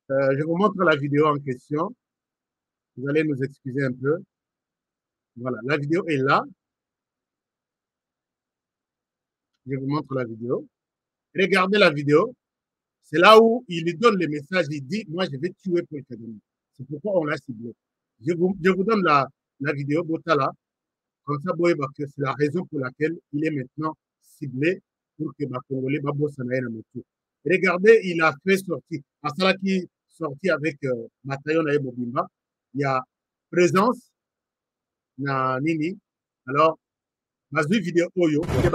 je vous montre la vidéo en question. Vous allez nous excuser un peu. Voilà, la vidéo est là. Je vous montre la vidéo. Regardez la vidéo. C'est là où il lui donne le message. Il dit, moi, je vais tuer Paul Kagame. C'est pourquoi on l'a ciblé. Je vous donne la vidéo Botala. Comme ça, c'est la raison pour laquelle il est maintenant ciblé pour que Congolais Babosanaye Namoto. Regardez, il a fait sortir. Asala qui sorti avec Bataillon Naye Mobimba. Il y a présence. na nini. Alors, bazwi vidéo oyo nde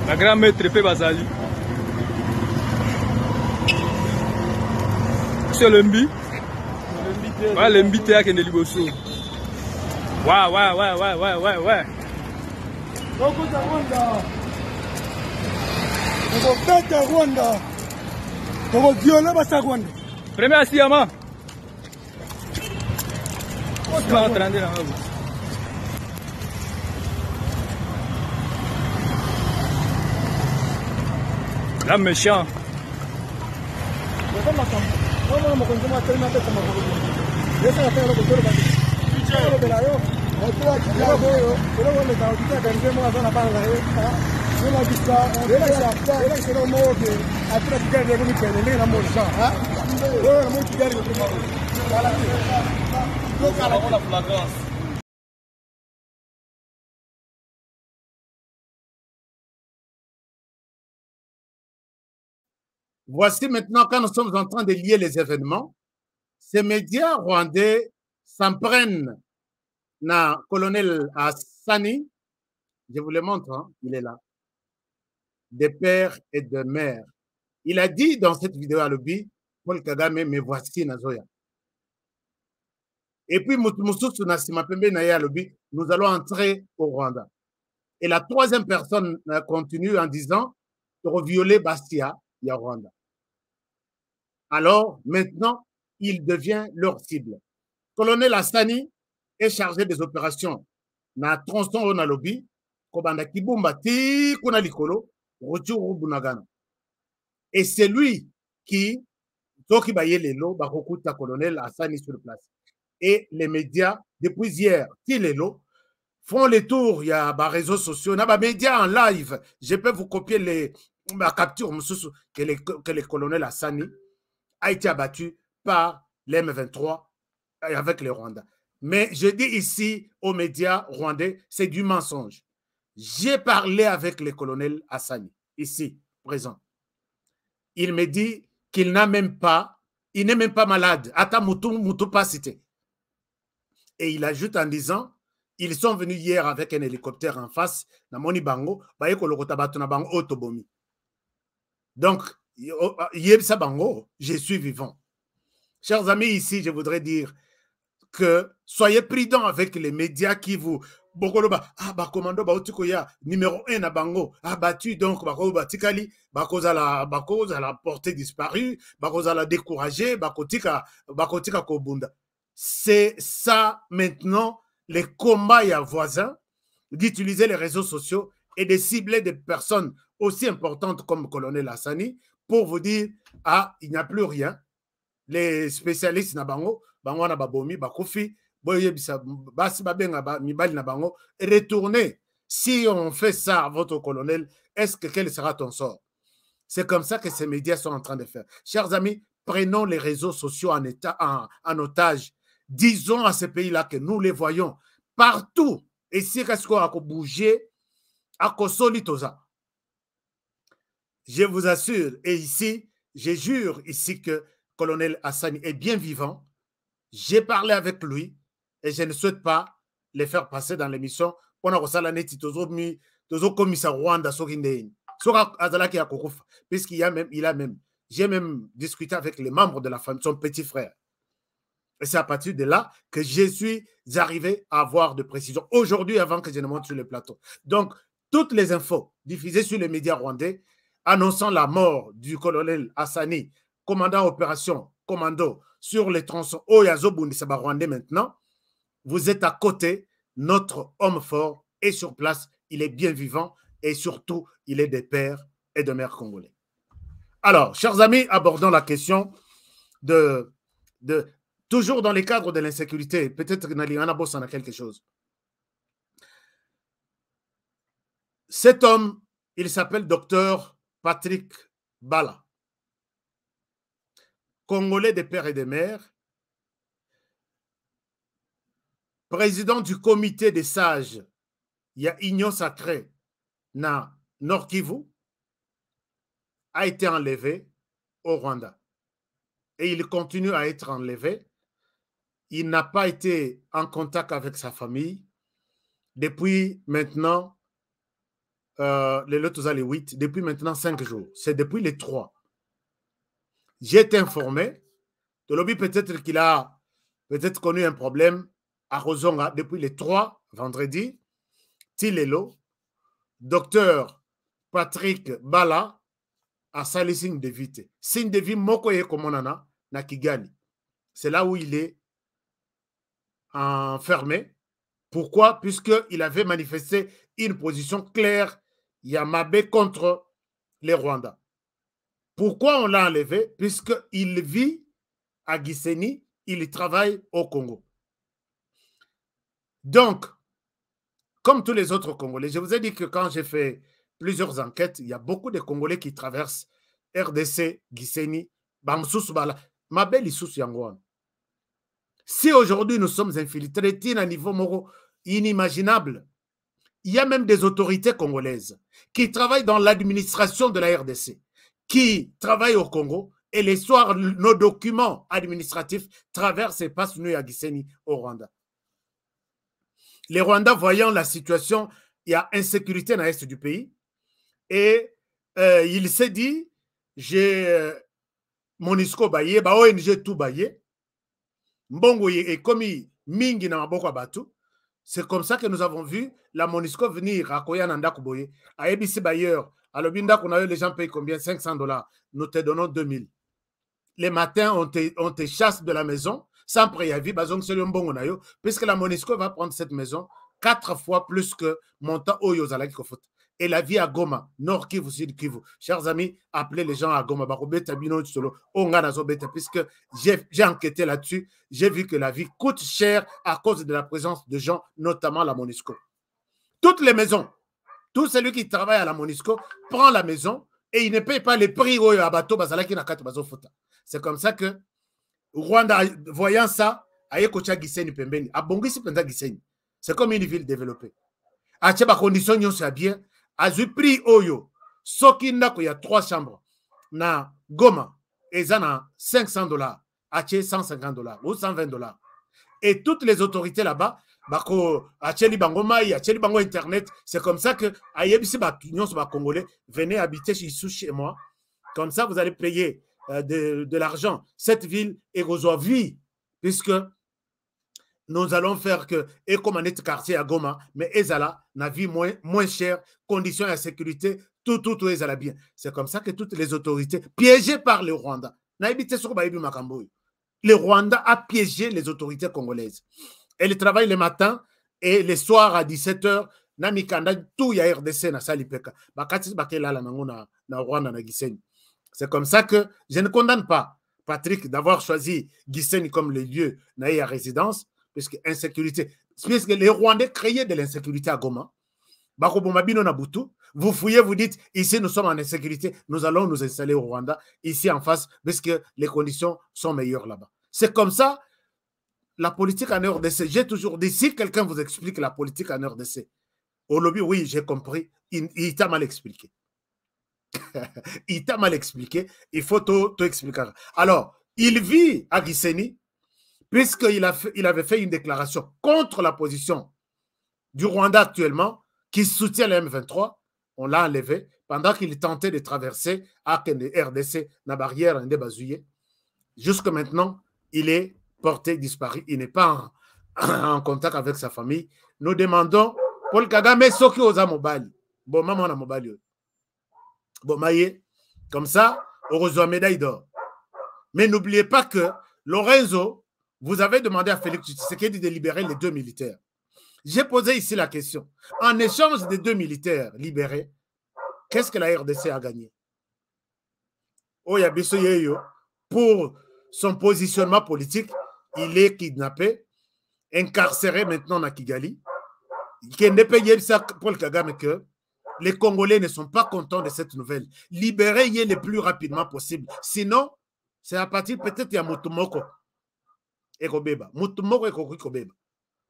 la grand maître pe bazali c'est le mbi ouais le mbi te akende liboso ouais premier asiyama là méchant Voici maintenant, quand nous sommes en train de lier les événements, ces médias rwandais s'en prennent na colonel Hassani. Je vous le montre, hein, il est là. Des pères et de mères. Il a dit dans cette vidéo à l'objet, Paul Kagame, me voici Nazoya. Et puis, nous allons entrer au Rwanda. Et la troisième personne continue en disant, violer Bastia, il y a Rwanda. Alors, maintenant, il devient leur cible. Colonel Hassani est chargé des opérations. Na tronçon on a lobby, Kobanda Kibumba ti kuna likolo, Rochuru Bunagana. Et c'est lui qui, Toki Bayelelo, Bakokuta Colonel Hassani sur place. Et les médias, depuis hier, Tilelo, font les tours, il y a des réseaux sociaux, il y a des médias en live. Je peux vous copier ma capture que le colonel Hassani a été abattu par l'M23 avec les Rwandais. Mais je dis ici aux médias rwandais, c'est du mensonge. J'ai parlé avec le colonel Hassani, ici, présent. Il me dit qu'il n'a même pas, il n'est même pas malade. Ata mutu pas cité. Et il ajoute en disant, ils sont venus hier avec un hélicoptère en face, na moni bango, ba yeko lokota batu na bango otobomi. Donc, yebsa bango, je suis vivant. Chers amis, ici, je voudrais dire que soyez prudents avec les médias qui vous... commando bautikoya numéro 1 à bango abattu donc batikali bakoza la portée disparue bakoza la décourager bakotika kobunda. C'est ça maintenant les combats et voisins d'utiliser les réseaux sociaux et de cibler des personnes aussi importantes comme colonel Hassani pour vous dire ah il n'y a plus rien. Les spécialistes na bango na babomi bakofi retournez. Si on fait ça à votre colonel, quel sera ton sort? C'est comme ça que ces médias sont en train de faire. Chers amis, prenons les réseaux sociaux en otage. Disons à ces pays-là que nous les voyons partout. Et si qu'est-ce qu'on a bougé, à Kosolitosa. Je vous assure, et ici, je jure ici que colonel Hassani est bien vivant. J'ai parlé avec lui et je ne souhaite pas les faire passer dans l'émission. On a reçu la neti tozo commissaire Rwanda sokindeni. Soka azalaki ya kokufa puisqu'il a même j'ai même discuté avec les membres de la famille, son petit frère. Et c'est à partir de là que je suis arrivé à avoir de précisions aujourd'hui avant que je ne monte sur le plateau. Donc, toutes les infos diffusées sur les médias rwandais annonçant la mort du colonel Hassani, commandant opération commando sur les tronçons Oyazobundi Saba rwandais maintenant, vous êtes à côté, notre homme fort est sur place, il est bien vivant et surtout, il est des pères et de mères congolais. Alors, chers amis, abordons la question de toujours dans les cadres de l'insécurité, peut-être que Naliana Boss en a quelque chose. Cet homme, il s'appelle docteur Patrick Bala. Congolais de père et de mère, président du comité des sages, il y a Union Sacrée, na Nord Kivu, a été enlevé au Rwanda. Et il continue à être enlevé. Il n'a pas été en contact avec sa famille depuis maintenant, les 8, depuis maintenant 5 jours. C'est depuis les 3. J'ai été informé. De lobby, peut-être qu'il a connu un problème à Rozonga depuis les 3 vendredi. Tilelo, docteur Patrick Bala, a sali signe de vie. Signe de vie moko ye komonana na Kigali. C'est là où il est enfermé. Pourquoi? Puisqu'il avait manifesté une position claire, Yamabe, contre les Rwandais. Pourquoi on l'a enlevé? Puisqu'il vit à Gisenyi, il travaille au Congo. Donc, comme tous les autres Congolais, je vous ai dit que quand j'ai fait plusieurs enquêtes, il y a beaucoup de Congolais qui traversent RDC, Gisenyi, Bamsous, Bala, Mabel Issous Yangouan. Si aujourd'hui nous sommes infiltrés à un niveau moro inimaginable, il y a même des autorités congolaises qui travaillent dans l'administration de la RDC, qui travaillent au Congo, et les soirs, nos documents administratifs traversent et passent nous à Gisenyi au Rwanda. Les Rwandais, voyant la situation, il y a insécurité dans l'est du pays, et il s'est dit, j'ai MONUSCO baye, ba ONG tout baye, Mbongo et komi mingi na maboko batu. C'est comme ça que nous avons vu la MONUSCO venir à Koyananda Kuboye, à ABC Bayer, à l'Obinda qu'on a eu, les gens payent combien? 500 $. Nous te donnons 2000. Les matins, on te chasse de la maison, sans préavis, puisque la MONUSCO va prendre cette maison 4 fois plus que montant Oyozala Kofot. Et la vie à Goma, Nord Kivu, Sud Kivu. Chers amis, appelez les gens à Goma, puisque j'ai enquêté là-dessus, j'ai vu que la vie coûte cher à cause de la présence de gens, notamment la MONUSCO. Toutes les maisons, tout celui qui travaille à la MONUSCO prend la maison et il ne paye pas les prix au bateau. C'est comme ça que Rwanda, voyant ça, c'est comme une ville développée. À ces conditions, c'est bien. À ce prix, il y a 3 chambres. Na Goma, ils ont 500 $, à 150 $ ou 120 $. Et toutes les autorités là-bas, Internet, c'est comme ça que Congolais, venez habiter chez moi. Comme ça, vous allez payer de l'argent. Cette ville est vie, puisque nous allons faire que, et comme un quartier à Goma, mais Ezala n'a vie moins chère, conditions de sécurité, tout Ezala bien. C'est comme ça que toutes les autorités, piégées par le Rwanda, le Rwanda a piégé les autorités congolaises. Elles travaillent le matin et le soir à 17 h, Namikanda, tout y a RDC na Salipeka. C'est comme ça que je ne condamne pas Patrick d'avoir choisi Gisenyi comme le lieu de résidence, puisque insécurité, puisque les Rwandais créaient de l'insécurité à Goma. Vous fouillez, vous dites, ici nous sommes en insécurité, nous allons nous installer au Rwanda, ici en face, parce que les conditions sont meilleures là-bas. C'est comme ça, la politique en RDC. J'ai toujours dit, si quelqu'un vous explique la politique en RDC, au lobby, oui, j'ai compris, il t'a mal expliqué. Il t'a mal expliqué, il faut tout expliquer. Alors, il vit à Gisenyi, puisqu'il avait fait une déclaration contre la position du Rwanda actuellement, qui soutient le M23, on l'a enlevé pendant qu'il tentait de traverser à RDC, la barrière de Bazouye. Jusque maintenant, il est porté disparu. Il n'est pas en contact avec sa famille. Nous demandons, Paul Kagame, Soki Oza Mobali. Bon, maman, on a Mobali. Bon, maïe, comme ça, on reçoit médaille d'or. Mais n'oubliez pas que Lorenzo, vous avez demandé à Félix Tshisekedi de libérer les 2 militaires. J'ai posé ici la question. En échange des 2 militaires libérés, qu'est-ce que la RDC a gagné? Pour son positionnement politique, il est kidnappé, incarcéré maintenant à Kigali. Qui n'est payé ça Paul Kagame que les Congolais ne sont pas contents de cette nouvelle. Libérez-les le plus rapidement possible. Sinon, c'est à partir peut-être de Mutumoko et Kobeba. Mutumoko et Kobeba.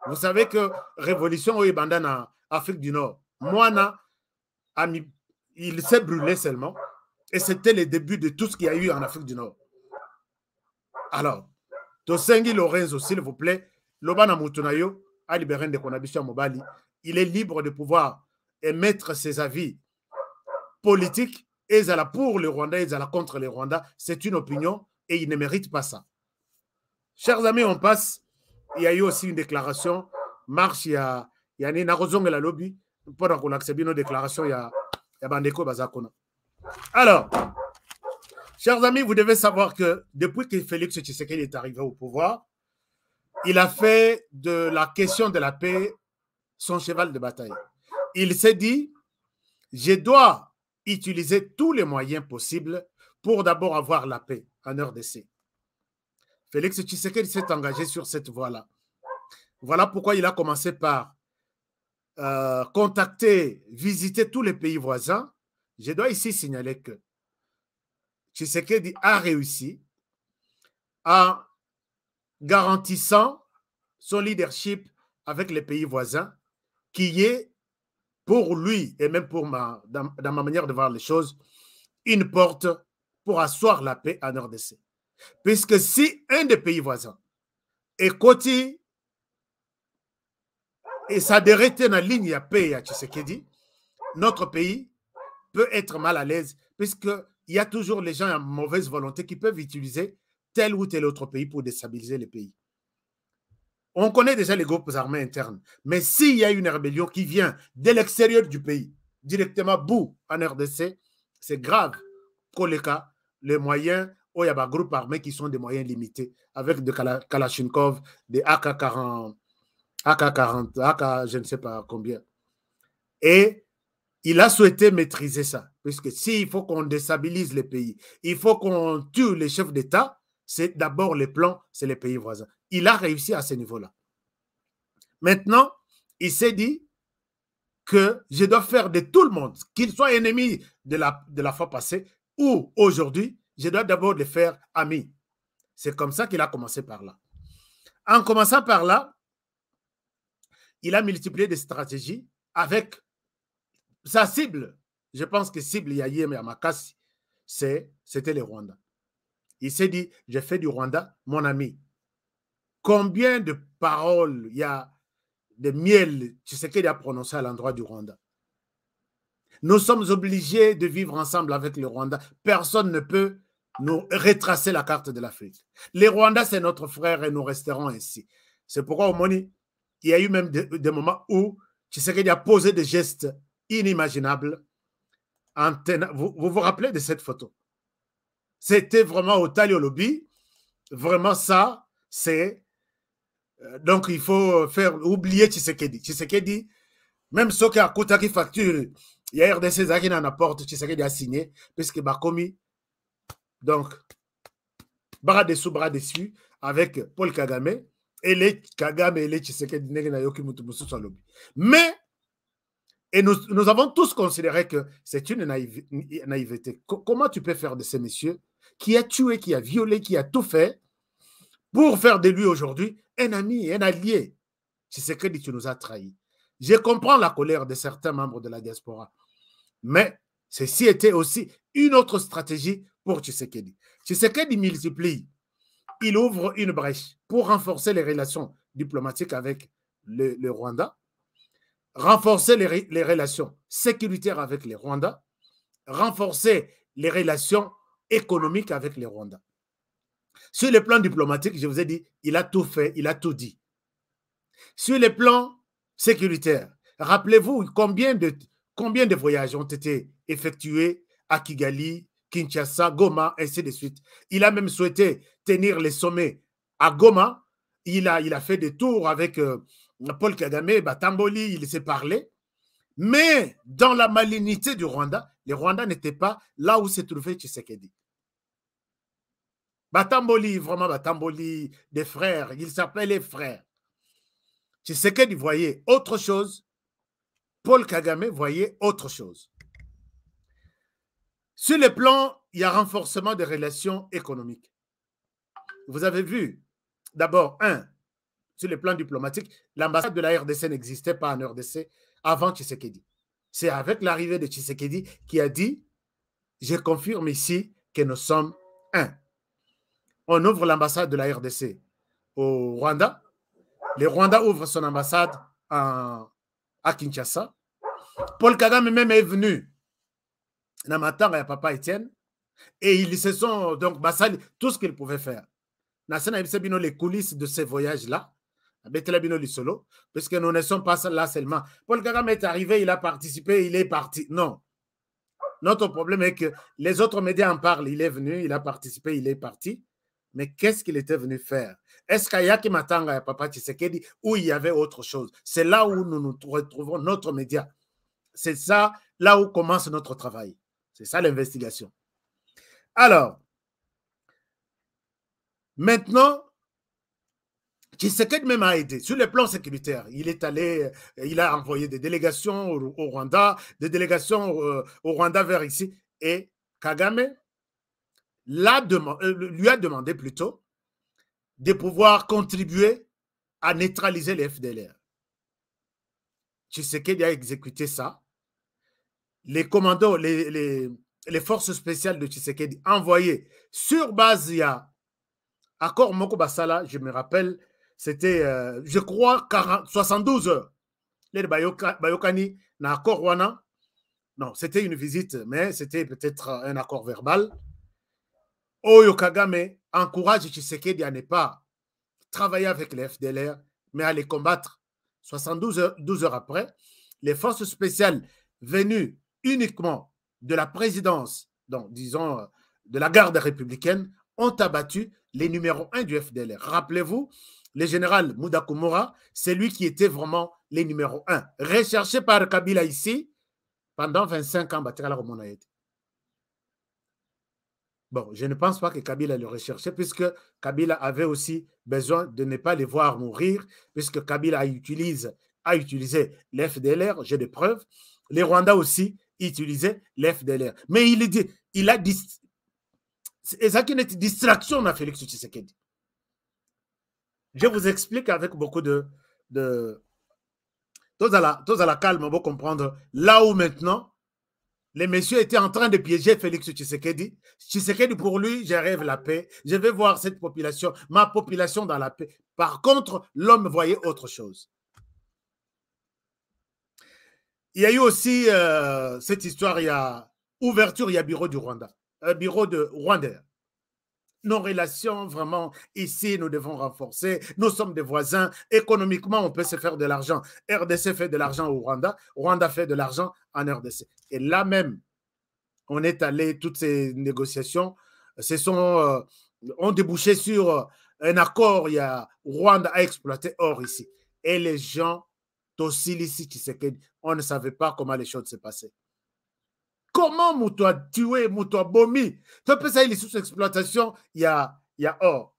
Vous savez que révolution au Ibanda en Afrique du Nord, Moana, il s'est brûlé seulement. Et c'était le début de tout ce qu'il y a eu en Afrique du Nord. Alors, Tosengi Lorenzo, s'il vous plaît, Lobana Mutunayo, a libéré de Konabisha Mobali. Il est libre de pouvoir émettre ses avis politiques, et pour le Rwanda, et contre le Rwanda. C'est une opinion et il ne mérite pas ça. Chers amis, on passe. Il y a eu aussi une déclaration. Marche, il y a une arrosong la lobby. Pour qu'on accepte nos déclarations, il y a Bandeko Bazakona. Alors, chers amis, vous devez savoir que depuis que Félix Tshisekedi est arrivé au pouvoir, il a fait de la question de la paix son cheval de bataille. Il s'est dit, je dois utiliser tous les moyens possibles pour d'abord avoir la paix en RDC. Félix Tshisekedi s'est engagé sur cette voie-là. Voilà pourquoi il a commencé par contacter, visiter tous les pays voisins. Je dois ici signaler que Tshisekedi a réussi en garantissant son leadership avec les pays voisins, qui est pour lui, et même pour dans ma manière de voir les choses, une porte pour asseoir la paix en RDC. Puisque si un des pays voisins est côté et s'adhérer dans la ligne à paix à Tshisekedi, notre pays peut être mal à l'aise, puisqu'il y a toujours les gens à mauvaise volonté qui peuvent utiliser tel ou tel autre pays pour déstabiliser les pays. On connaît déjà les groupes armés internes, mais s'il y a une rébellion qui vient de l'extérieur du pays, directement bout en RDC, c'est grave. Koleka, les moyens, il y a des groupes armés qui sont des moyens limités, avec des Kalachnikov, des AK-40, AK-40, AK je ne sais pas combien. Et il a souhaité maîtriser ça, puisque s'il faut qu'on déstabilise les pays, il faut qu'on tue les chefs d'État, c'est d'abord les plans, c'est les pays voisins. Il a réussi à ce niveau-là. Maintenant, il s'est dit que je dois faire de tout le monde, qu'il soit ennemi de la fois passée ou aujourd'hui, je dois d'abord les faire amis. C'est comme ça qu'il a commencé par là. En commençant par là, il a multiplié des stratégies avec sa cible. Je pense que cible Yayem et Amakasi, c'était le Rwanda. Il s'est dit, j'ai fait du Rwanda mon ami. Combien de paroles il y a de miel, tu sais qu'il a prononcé à l'endroit du Rwanda. Nous sommes obligés de vivre ensemble avec le Rwanda. Personne ne peut nous retracer la carte de l'Afrique. Les Rwandais, c'est notre frère et nous resterons ainsi. C'est pourquoi au Moni, il y a eu même des moments où tu sais qu'il a posé des gestes inimaginables. Vous vous rappelez de cette photo? C'était vraiment au Talio Lobby. Vraiment ça, c'est... Donc, il faut faire oublier Tshisekedi. Tshisekedi, même ceux qui ont coûté facture, il y a RDC qui n'en apporte, Tshisekedi a signé, puisque Bakomi, donc, bras dessus, avec Paul Kagame, et les Kagame et les Tshisekedi, mais, et nous avons tous considéré que c'est une naïveté. Comment tu peux faire de ces messieurs qui a tué, qui a violé, qui a tout fait, pour faire de lui aujourd'hui un ami, un allié? Tshisekedi, tu nous as trahis. Je comprends la colère de certains membres de la diaspora, mais ceci était aussi une autre stratégie pour Tshisekedi. Tshisekedi multiplie, il ouvre une brèche pour renforcer les relations diplomatiques avec le Rwanda, renforcer les relations sécuritaires avec les Rwandais, renforcer les relations économiques avec les Rwandais. Sur le plan diplomatique, je vous ai dit, il a tout fait, il a tout dit. Sur le plan sécuritaire, rappelez-vous combien de voyages ont été effectués à Kigali, Kinshasa, Goma, ainsi de suite. Il a même souhaité tenir les sommets à Goma. Il a fait des tours avec Paul Kagame, Batamboli, il s'est parlé. Mais dans la malignité du Rwanda, les Rwandais n'étaient pas là où se trouvait Tshisekedi. Batamboli, vraiment Batamboli, des frères, ils s'appelaient les frères. Tshisekedi voyait autre chose, Paul Kagame voyait autre chose. Sur le plan, il y a renforcement des relations économiques. vous avez vu, d'abord, sur le plan diplomatique, l'ambassade de la RDC n'existait pas en RDC avant Tshisekedi. C'est avec l'arrivée de Tshisekedi qui a dit, je confirme ici que nous sommes un. On ouvre l'ambassade de la RDC au Rwanda. Le Rwanda ouvre son ambassade à Kinshasa. Paul Kagame même est venu Namatanga et Papa Etienne et ils se sont donc bassali tout ce qu'ils pouvaient faire. Les coulisses de ces voyages-là, puisque nous ne sommes pas là seulement. Paul Kagame est arrivé, il a participé, il est parti. Non. Notre problème est que les autres médias en parlent. Il est venu, il a participé, il est parti. Mais qu'est-ce qu'il était venu faire? Est-ce qu'il y a qui m'attend à Papa Tshisekedi ou il y avait autre chose? C'est là où nous nous retrouvons, notre média. C'est ça, là où commence notre travail. C'est ça l'investigation. Alors, maintenant, Tshisekedi même a aidé sur le plan sécuritaire. Il est allé, il a envoyé des délégations au Rwanda, des délégations au Rwanda vers ici. Et Kagame lui a demandé plutôt de pouvoir contribuer à neutraliser les FDLR. Tshisekedi a exécuté ça. Les commandos, les forces spéciales de Tshisekedi envoyées sur base, il y a accord Moko Basala, je me rappelle, c'était, je crois, 72 heures. Les Bayokani, na accord Wana. Non, c'était une visite, mais c'était peut-être un accord verbal. Oyo Kagame encourage Tshisekedi à ne pas travailler avec les FDLR, mais à les combattre. 12 heures après, les forces spéciales venues uniquement de la présidence, donc disons de la garde républicaine, ont abattu les numéros 1 du FDLR. Rappelez-vous, le général Moudakoumora, c'est lui qui était vraiment les numéros 1, recherché par Kabila ici pendant 25 ans. Bon, je ne pense pas que Kabila le recherchait, puisque Kabila avait aussi besoin de ne pas les voir mourir, puisque Kabila a utilisé les FDLR, j'ai des preuves. Les Rwandais aussi utilisaient les FDLR. Mais il a dit, c'est ça qui est une distraction à Félix Tshisekedi. Je vous explique avec beaucoup de tous à la calme, pour comprendre là où maintenant les messieurs étaient en train de piéger Félix Tshisekedi. Tshisekedi, pour lui, je rêve la paix. Je vais voir cette population, ma population dans la paix. Par contre, l'homme voyait autre chose. Il y a eu aussi cette histoire, il y a ouverture, il y a bureau du Rwanda, bureau de Rwanda. Nos relations, vraiment, ici, nous devons renforcer. Nous sommes des voisins. Économiquement, on peut se faire de l'argent. RDC fait de l'argent au Rwanda. Rwanda fait de l'argent en RDC. Et là même, on est allé, toutes ces négociations ont débouché sur un accord. Il y a Rwanda a exploité or ici. Et les gens, Tossilisi Tshisekedi, on ne savait pas comment les choses se passaient. Comment Moutoua tué, Moutoua bomi? Tout ça, il est sous exploitation, il y a or.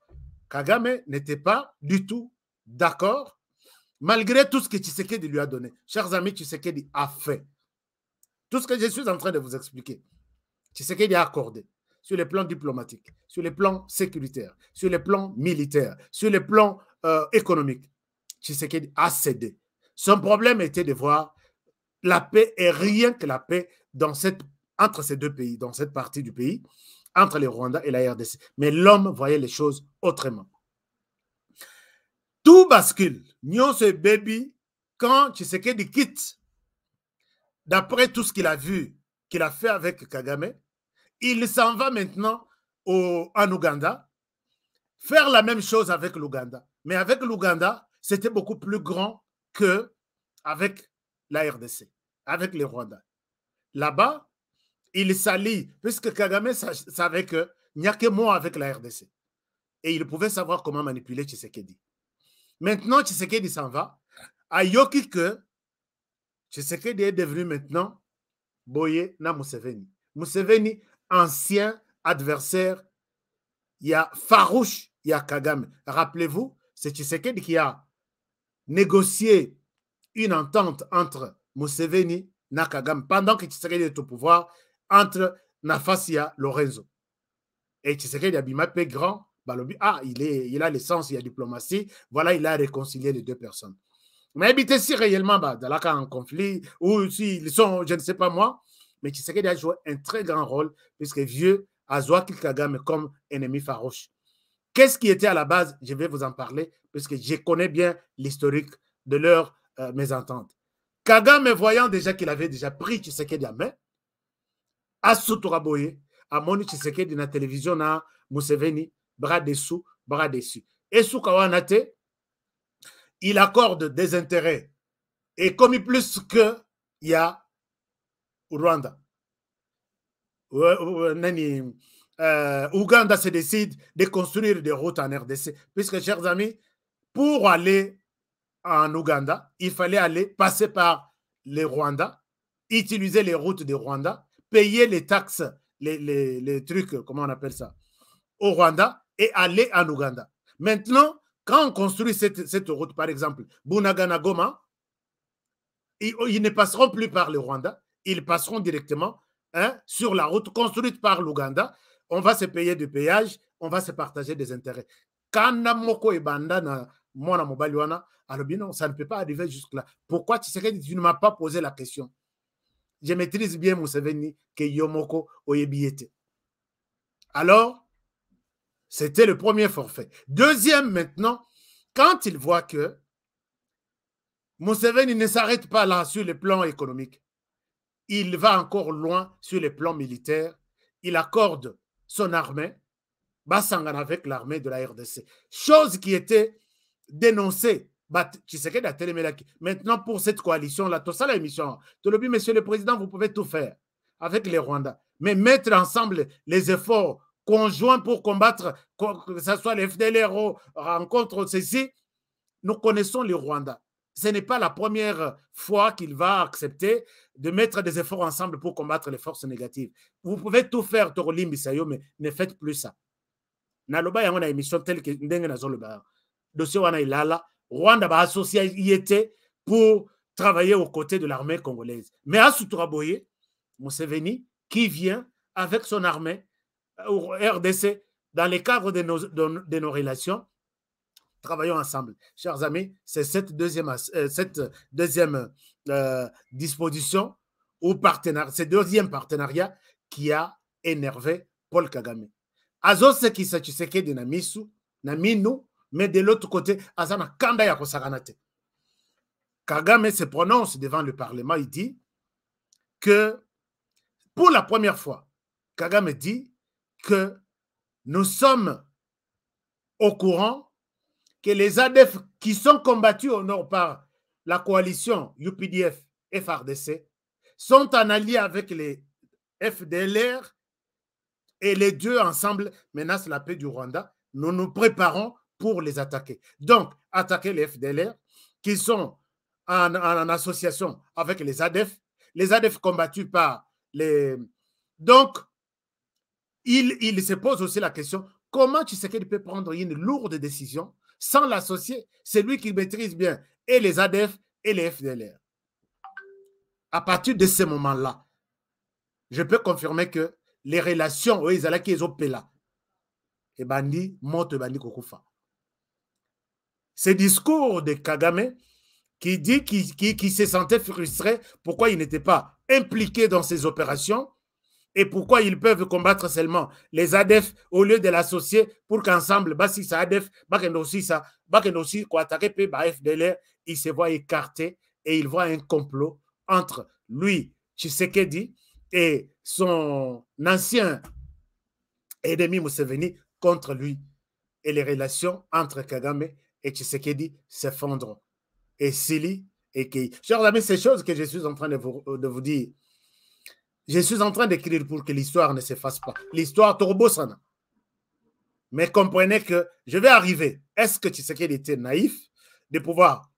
Kagame n'était pas du tout d'accord, malgré tout ce que Tshisekedi lui a donné. Chers amis, Tshisekedi a fait. Tout ce que je suis en train de vous expliquer, Tshisekedi a accordé sur les plans diplomatiques, sur les plans sécuritaires, sur les plans militaires, sur les plans économiques. Tshisekedi a cédé. Son problème était de voir la paix et rien que la paix entre ces deux pays, dans cette partie du pays, entre les Rwandais et la RDC. Mais l'homme voyait les choses autrement. Tout bascule. Nyon ce baby, quand Tshisekedi quitte, d'après tout ce qu'il a vu, qu'il a fait avec Kagame, il s'en va maintenant en Ouganda, faire la même chose avec l'Ouganda. Mais avec l'Ouganda, c'était beaucoup plus grand qu'avec la RDC, avec les Rwandais. Là-bas, il s'allie, puisque Kagame savait qu'il n'y a que moi avec la RDC. Et il pouvait savoir comment manipuler Tshisekedi. Maintenant, Tshisekedi s'en va. À Yoki que Tshisekedi est devenu maintenant Boye na Museveni. Museveni, ancien adversaire, il y a farouche, il y a Kagame. Rappelez-vous, c'est Tshisekedi qui a négocié une entente entre Museveni na Kagame pendant que Tshisekedi est au pouvoir entre Nafasia Lorenzo. Et Tshisekedi a bimapé grand, ah, il a l'essence, il y a diplomatie. Voilà, il a réconcilié les deux personnes. Mais habiter si réellement dans la cas en conflit, ou s'ils sont, je ne sais pas moi, mais Tshisekedi a joué un très grand rôle, puisque vieux a Joaquim Kagame comme ennemi farouche. Qu'est-ce qui était à la base? Je vais vous en parler, puisque je connais bien l'historique de leur mésentente. Kagame, voyant déjà qu'il avait déjà pris Tshisekedi à main, a Souturaboye, a moni Tshisekedi na télévision na Museveni, bras dessous, bras dessus. Et sous Kawanate, il accorde des intérêts. Et comme plus qu'il y a Rwanda. Ouganda se décide de construire des routes en RDC. Puisque, chers amis, pour aller en Ouganda, il fallait passer par les Rwandais, utiliser les routes des Rwandais, payer les taxes, les trucs, comment on appelle ça, au Rwanda et aller en Ouganda. Maintenant, quand on construit cette route, par exemple, Bunagana-Goma, ils ne passeront plus par le Rwanda, ils passeront directement sur la route construite par l'Ouganda. On va se payer du péage, on va se partager des intérêts. Quand Namoko et Banda, Mona Mobaliwana, alors bien non, ça ne peut pas arriver jusque-là. Pourquoi tu ne m'as pas posé la question? Je maîtrise bien Museveni que Yomoko Oyebiete. Alors, c'était le premier forfait. Deuxième, maintenant, quand il voit que Museveni ne s'arrête pas là sur le plan économique, il va encore loin sur le plan militaire, il accorde son armée, Bassangana avec l'armée de la RDC. Chose qui était dénoncée. Maintenant, pour cette coalition-là, tout ça, la émission, tu le dis, monsieur le président, vous pouvez tout faire avec les Rwandais, mais mettre ensemble les efforts conjoints pour combattre, que ce soit les FDLR, rencontre ceci, nous connaissons les Rwandais. Ce n'est pas la première fois qu'il va accepter de mettre des efforts ensemble pour combattre les forces négatives. Vous pouvez tout faire, Torolim Bisayo, mais ne faites plus ça. Naloba, il y a une émission telle que Ndenge Nazoloba, dossier Wana Ilala, Rwanda va associer YT pour travailler aux côtés de l'armée congolaise. Mais à Souturaboye, Museveni, qui vient avec son armée au RDC, dans le cadre de nos relations, travaillons ensemble. Chers amis, c'est cette deuxième disposition ou partenariat, ce deuxième partenariat qui a énervé Paul Kagame. Azose qui se Tshisekedi de Namisu, Naminu, mais de l'autre côté, Azana Kanda ya Kosaganate. Kagame se prononce devant le Parlement, il dit que pour la première fois, Kagame dit que nous sommes au courant que les ADF qui sont combattus au nord par la coalition UPDF FRDC sont en allié avec les FDLR et les deux ensemble menacent la paix du Rwanda. Nous nous préparons pour les attaquer. Donc, attaquer les FDLR qui sont en association avec les ADF combattus par les... Donc, il se pose aussi la question, comment Tshisekedi peut prendre une lourde décision sans l'associer? C'est lui qui maîtrise bien et les ADF et les FDLR. À partir de ce moment-là, je peux confirmer que les relations où ils allaient qu'ils ont payé là, et bandi, monte bandi kokufa. Ce discours de Kagame qui dit qu'il se sentait frustré, pourquoi il n'était pas impliqué dans ces opérations et pourquoi ils peuvent combattre seulement les ADF au lieu de l'associer pour qu'ensemble, si ça ADF, aussi quoi attaquer FDLR, il se voit écarté et il voit un complot entre lui, Tshisekedi, et son ancien ennemi Museveni contre lui. Et les relations entre Kagame et Tshisekedi s'effondrent. Et Sili et Kei. Chers amis, ces choses que je suis en train de vous dire, je suis en train d'écrire pour que l'histoire ne s'efface pas. L'histoire Torobosana. Mais comprenez que je vais arriver. Est-ce que Tshisekedi était naïf de pouvoir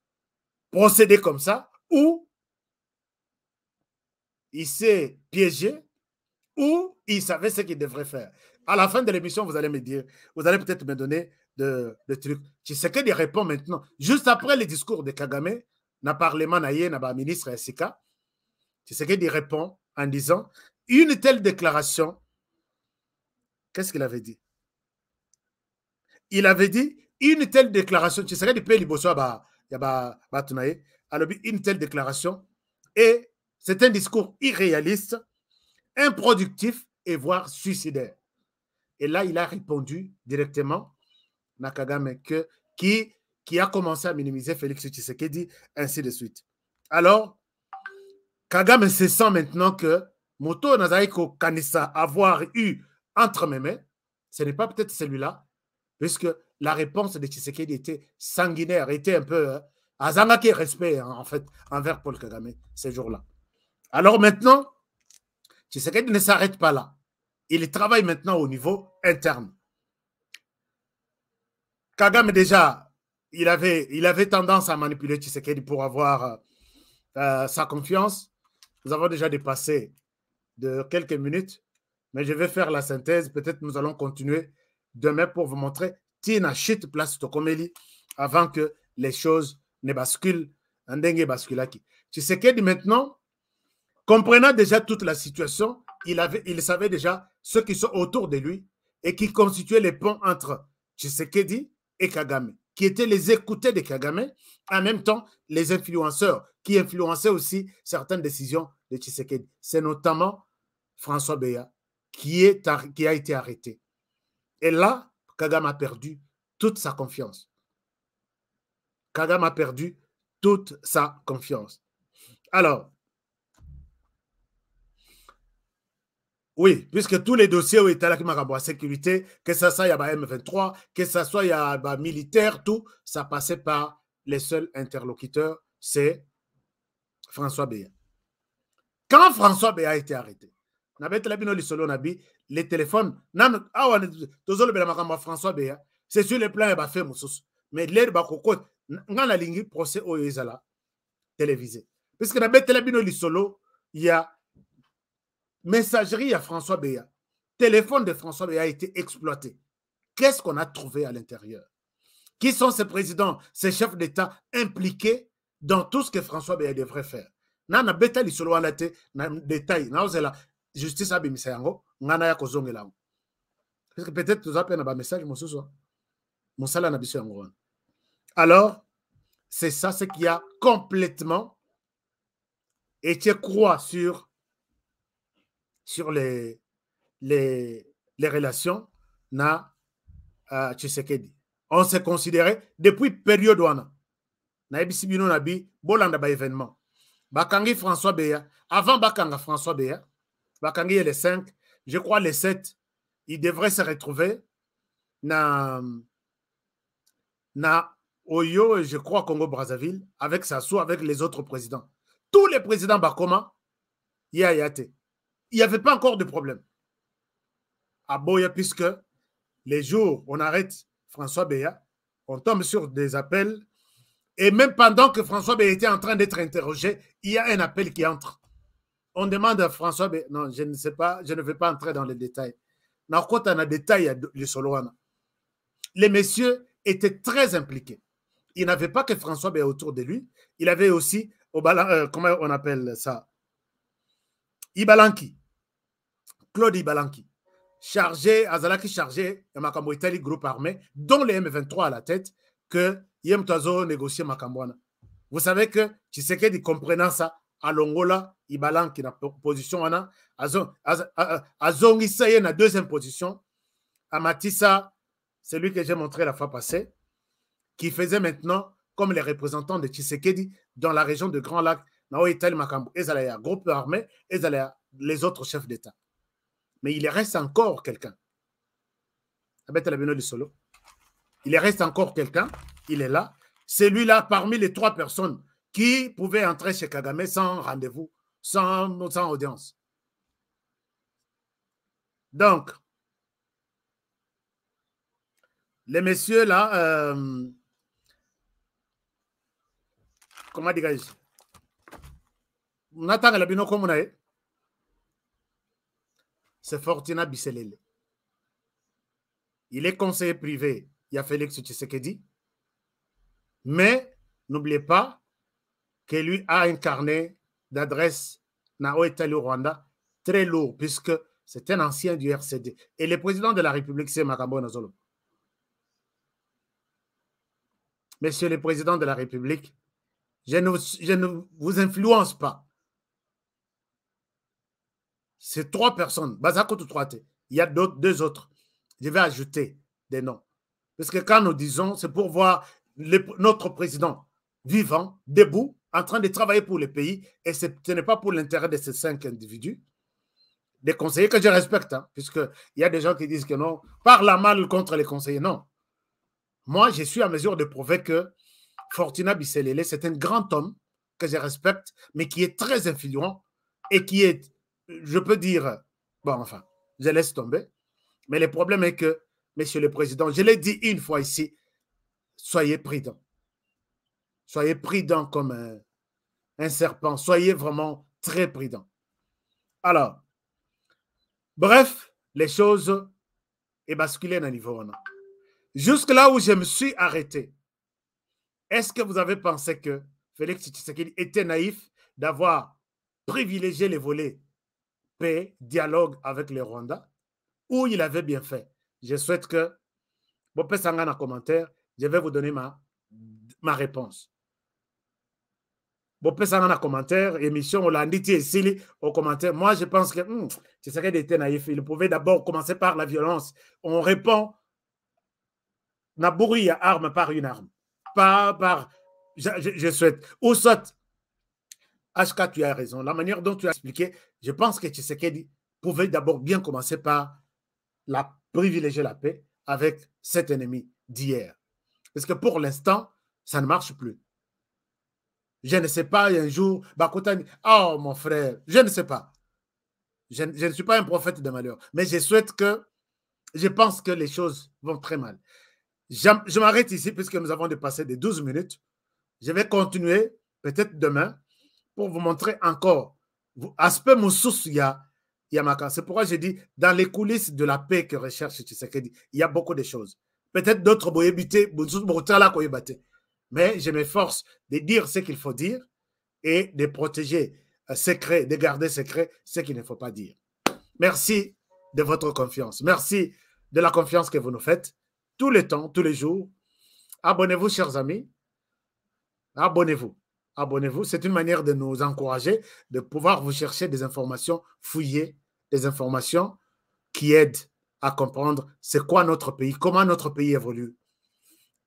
procéder comme ça ou il s'est piégé ou il savait ce qu'il devrait faire? À la fin de l'émission, vous allez me dire, vous allez peut-être me donner de trucs. Tshisekedi répond maintenant, juste après le discours de Kagame, na parlement naïe, na ministre Sika, Tshisekedi répond en disant, une telle déclaration, qu'est-ce qu'il avait dit? il avait dit une telle déclaration, tu sais, une telle déclaration, et c'est un discours irréaliste, improductif et voire suicidaire. Et là, il a répondu directement, Nakagame, qui a commencé à minimiser Félix Tshisekedi, ainsi de suite. Alors, Kagame se sent maintenant que Moto Nazaiko Kanissa avoir eu entre mes mains, ce n'est pas peut-être celui-là, puisque la réponse de Tshisekedi était sanguinaire, était un peu azangaki respect, hein, en fait, envers Paul Kagame ces jours-là. Alors maintenant, Tshisekedi ne s'arrête pas là. Il travaille maintenant au niveau interne. Kagame déjà, il avait tendance à manipuler Tshisekedi pour avoir sa confiance. Nous avons déjà dépassé de quelques minutes, mais je vais faire la synthèse. Peut-être nous allons continuer demain pour vous montrer Tina Shit place Tokomeli avant que les choses ne basculent. Tshisekedi maintenant, comprenant déjà toute la situation, il savait déjà ceux qui sont autour de lui et qui constituaient les ponts entre Tshisekedi et Kagame, qui étaient les écoutés de Kagame, en même temps les influenceurs qui influençaient aussi certaines décisions de Tshisekedi. C'est notamment François Beya qui a été arrêté. Et là, Kagame a perdu toute sa confiance. Kagame a perdu toute sa confiance. Alors, oui, puisque tous les dossiers où il y a la sécurité, que ce soit il y a M23, que ce soit il y a militaire, tout, ça passait par les seuls interlocuteurs, c'est François Beya. Quand François Beya a été arrêté, les téléphones, François Beya, c'est sur le plan de fait mais l'air bakoko, la ligne procès au Yezala télévisé. Puisque il y a messagerie à François Beya. Téléphone de François Beya a été exploité. Qu'est-ce qu'on a trouvé à l'intérieur? Qui sont ces présidents, ces chefs d'État impliqués dans tout ce que François Beya devrait faire? Nana beta li solo wana te na détail na ozela justice abimisa yango ngana ya kozongela. Parce que peut-être tu as un message mosusu mosala na biso yango. Alors c'est ça ce qui a complètement été croix sur les relations na Tshisekedi. On s'est considéré depuis période wana na ebisi bino na bi bolanda ba événement. Bakangi François Beya, avant Bakanga François Beya, Bakangi est les 5, je crois les 7, ils devraient se retrouver na Oyo, je crois Congo-Brazzaville, avec Sassou, avec les autres présidents. Tous les présidents Bakoma, il n'y avait pas encore de problème. À Boya, puisque les jours où on arrête François Beya, on tombe sur des appels. Et même pendant que François Beya était en train d'être interrogé, il y a un appel qui entre. On demande à François Beya, non, je ne sais pas, je ne vais pas entrer dans les détails. Les messieurs étaient très impliqués. Il n'avait pas que François Beya autour de lui, il avait aussi, comment on appelle ça, Ibalanki, Claude Ibalanki, chargé, Azalaki chargé, Makambo Italie, groupe armé, dont les M23 à la tête, que Yem Tazo négocier Makambwana. Vous savez que Tshisekedi comprenant ça, à Longola, Ibalanki na position wana, Azongi Saye na deuxième position, Amatissa, celui que j'ai montré la fois passée, qui faisait maintenant comme les représentants de Tshisekedi dans la région de Grand Lac, Nao Italie Makambo, Ezalaya, groupe armé, Ezalaya, les autres chefs d'État. Mais il reste encore quelqu'un. Il reste encore quelqu'un, il est là. C'est lui-là parmi les 3 personnes qui pouvaient entrer chez Kagame sans rendez-vous, sans audience. Donc, les messieurs là, comment dire, c'est Fortuna Bisselele. Il est conseiller privé. Il y a Félix Tshisekedi. Mais n'oubliez pas que lui a un carnet d'adresse Nao Italie au Rwanda très lourd, puisque c'est un ancien du RCD. Et le président de la République, c'est Makambo Nazolo. Monsieur le Président de la République, je ne vous influence pas. C'est 3 personnes. Il y a deux autres. Je vais ajouter des noms. Parce que quand nous disons, c'est pour voir notre président vivant, debout, en train de travailler pour le pays, et ce n'est pas pour l'intérêt de ces 5 individus, des conseillers que je respecte, hein, puisqu'il y a des gens qui disent que non, parle mal contre les conseillers. Non. Moi, je suis à mesure de prouver que Fortuna Bisselele, c'est un grand homme que je respecte, mais qui est très influent et qui est, je peux dire, bon, enfin, je laisse tomber. Mais le problème est que, Monsieur le Président, je l'ai dit une fois ici, soyez prudent. Soyez prudent comme un serpent. Soyez vraiment très prudent. Alors, bref, les choses est basculées à niveau. Jusque là où je me suis arrêté, est-ce que vous avez pensé que Félix Tshisekedi était naïf d'avoir privilégié les volets paix, dialogue avec les Rwandais, ou il avait bien fait? Je souhaite que vous pouvez s'en en commentaire, je vais vous donner ma réponse. Vous pouvez s'en en commentaire, émission, on l'a dit ici, au commentaire. Moi, je pense que Tshisekedi était naïf. Il pouvait d'abord commencer par la violence. On répond, na bourri à arme par une arme. Pas par, je souhaite. Ou soit, HK, tu as raison. La manière dont tu as expliqué, je pense que Tshisekedi pouvait d'abord bien commencer par privilégier la paix avec cet ennemi d'hier. Parce que pour l'instant, ça ne marche plus. Je ne sais pas, un jour, Bakotani, oh mon frère, je ne sais pas. Je ne suis pas un prophète de malheur, mais je pense que les choses vont très mal. Je m'arrête ici puisque nous avons dépassé des 12 minutes. Je vais continuer peut-être demain pour vous montrer encore aspect Moussous Yamaka. C'est pourquoi j'ai dit dans les coulisses de la paix que recherche Tshisekedi, il y a beaucoup de choses. Peut-être d'autres mais je m'efforce de dire ce qu'il faut dire et de protéger secret, de garder secret ce qu'il ne faut pas dire. Merci de votre confiance. Merci de la confiance que vous nous faites tout le temps, tous les jours. Abonnez-vous, chers amis. Abonnez-vous. Abonnez-vous. C'est une manière de nous encourager, de pouvoir vous chercher des informations fouillées, des informations qui aident à comprendre c'est quoi notre pays, comment notre pays évolue.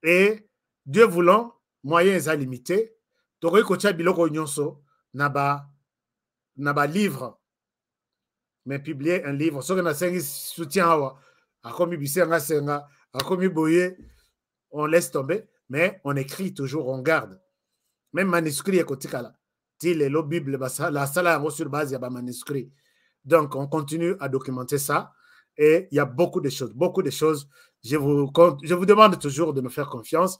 Et Dieu voulant, moyens à limiter, Toroi Kocha Biloko Nyonso, Naba livre, mais publier un livre, ce qu'on a soutien à comme Bisenga Senga, à comme Boye, on laisse tomber, mais on écrit toujours, on garde. Même manuscrit est kotikala. Til le Bible, la salle sur base, il y a manuscrit. Donc, on continue à documenter ça. Et il y a beaucoup de choses, beaucoup de choses. Je vous demande toujours de me faire confiance.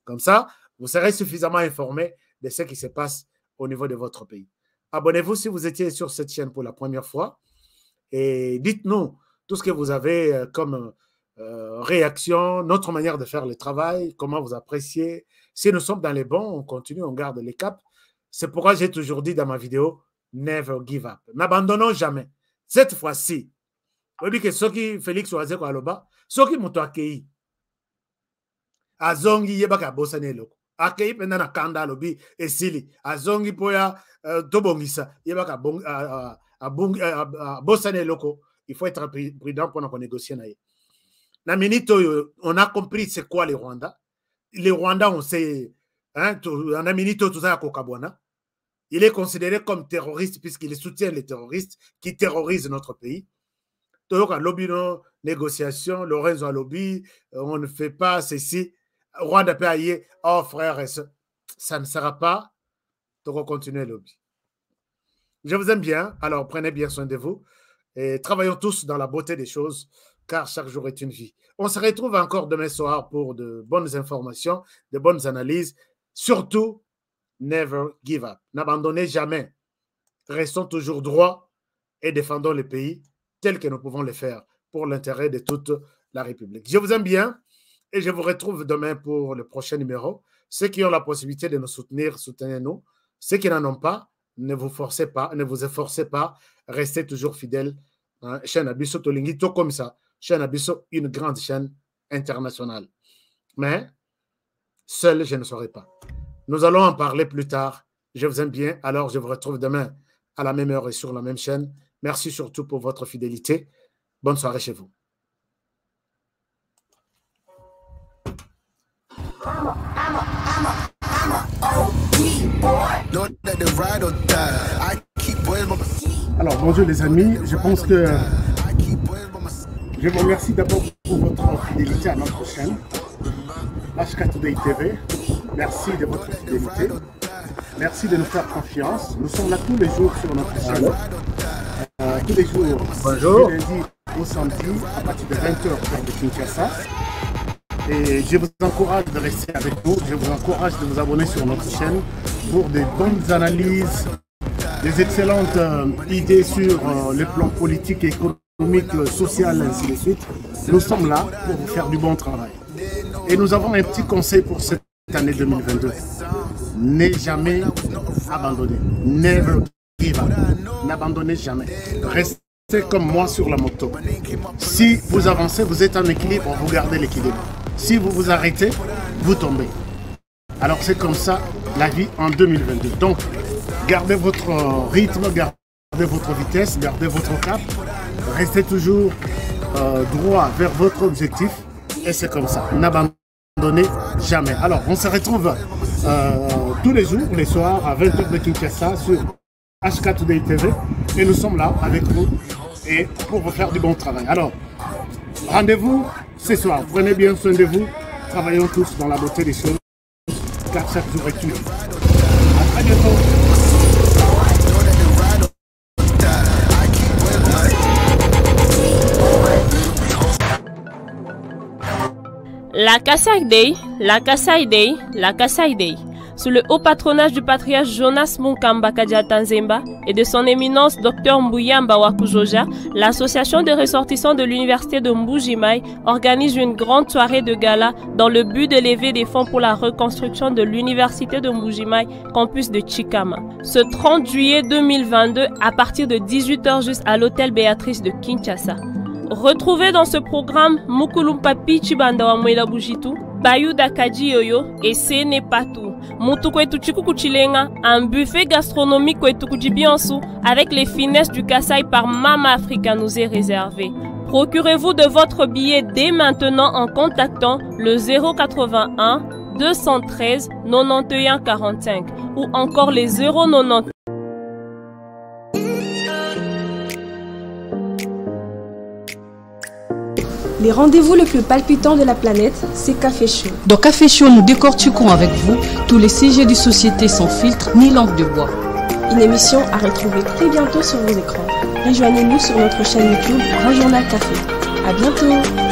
Comme ça, vous serez suffisamment informés de ce qui se passe au niveau de votre pays. Abonnez-vous si vous étiez sur cette chaîne pour la première fois. Et dites-nous tout ce que vous avez comme réaction, notre manière de faire le travail, comment vous appréciez. Si nous sommes dans les bons, on continue, on garde les caps. C'est pourquoi j'ai toujours dit dans ma vidéo, never give up. N'abandonnons jamais. Cette fois-ci, vous dites que ceux qui Félix Oazeko Aloba, ceux qui m'ont accueilli, Azongi yebaka bosane loko. Accueilli pendant la kanda lobi et sili. Azongi poya tobongisa yebaka bosane loko. Il faut être prudent pour nous négocier naïe. Na minute, on a compris c'est quoi les Rwandais. Les Rwandais, on sait, hein, en minute, tout ça à Kokabwana. Il est considéré comme terroriste puisqu'il soutient les terroristes qui terrorisent notre pays. Donc, à lobby, négociation, Lorenzo à lobby, on ne fait pas ceci. Rwanda peut aller, oh frère, ça ne sera pas. Donc, on continue le lobby. Je vous aime bien, alors prenez bien soin de vous et travaillons tous dans la beauté des choses, car chaque jour est une vie. On se retrouve encore demain soir pour de bonnes informations, de bonnes analyses. Surtout, never give up. N'abandonnez jamais. Restons toujours droits et défendons le pays tel que nous pouvons le faire pour l'intérêt de toute la République. Je vous aime bien et je vous retrouve demain pour le prochain numéro. Ceux qui ont la possibilité de nous soutenir, soutenez-nous. Ceux qui n'en ont pas, ne vous forcez pas, ne vous efforcez pas. Restez toujours fidèles. Chaîne Abisso Tolingito comme ça. Chaîne Abisso, une grande chaîne internationale. Mais Seul, je ne saurais pas. Nous allons en parler plus tard. Je vous aime bien. Alors, je vous retrouve demain à la même heure et sur la même chaîne. Merci surtout pour votre fidélité. Bonne soirée chez vous. Alors, bonjour les amis. Je pense que je vous remercie d'abord pour votre fidélité à notre chaîne, HK Today TV. Merci de votre fidélité. Merci de nous faire confiance. Nous sommes là tous les jours sur notre chaîne. Tous les jours, bonjour. Du lundi au samedi, à partir de 20h heure de Kinshasa. Et je vous encourage de rester avec nous. Je vous encourage de vous abonner sur notre chaîne pour des bonnes analyses, des excellentes idées sur le plan politique, économique, social, ainsi de suite. Nous sommes là pour vous faire du bon travail. Et nous avons un petit conseil pour cette année 2022. Ne jamais abandonner. Never give up. N'abandonnez jamais. Restez comme moi sur la moto. Si vous avancez, vous êtes en équilibre, vous gardez l'équilibre. Si vous vous arrêtez, vous tombez. Alors c'est comme ça la vie en 2022. Donc, gardez votre rythme, gardez votre vitesse, gardez votre cap. Restez toujours droit vers votre objectif. Et c'est comme ça. N'abandonnez jamais. Alors, on se retrouve tous les jours, les soirs, à 20h de Kinshasa sur HK Today TV. Et nous sommes là avec vous et pour vous faire du bon travail. Alors, rendez-vous ce soir. Prenez bien soin de vous. Travaillons tous dans la beauté des choses, car chaque jour est unique. À très bientôt. La Kasai Day, la Kasai Day, la Kasai Day. Sous le haut patronage du patriarche Jonas Munkamba Kadiata-Nzemba et de son éminence Dr Mbuyamba Wakujoja, l'association des ressortissants de l'université de Mbuji-Mayi organise une grande soirée de gala dans le but de lever des fonds pour la reconstruction de l'université de Mbuji-Mayi, campus de Chikama. Ce 30 juillet 2022 à partir de 18h juste à l'hôtel Béatrice de Kinshasa. Retrouvez dans ce programme Mukulumpa Pichibanda wa Mwela Bujitu, Bayuda Kaji Yoyo et Sene Patou. Mutu kwetu chikuku chilenga, un buffet gastronomique kwetu kujibiansu avec les finesses du Kasai par Mama Africa nous est réservé. Procurez-vous de votre billet dès maintenant en contactant le 081 213 91 45 ou encore les 090. Les rendez-vous le plus palpitant de la planète, c'est Café Show. Dans Café Show, nous décortiquons avec vous tous les sujets de société sans filtre ni langue de bois. Une émission à retrouver très bientôt sur vos écrans. Rejoignez-nous sur notre chaîne YouTube Grand Journal Café. À bientôt.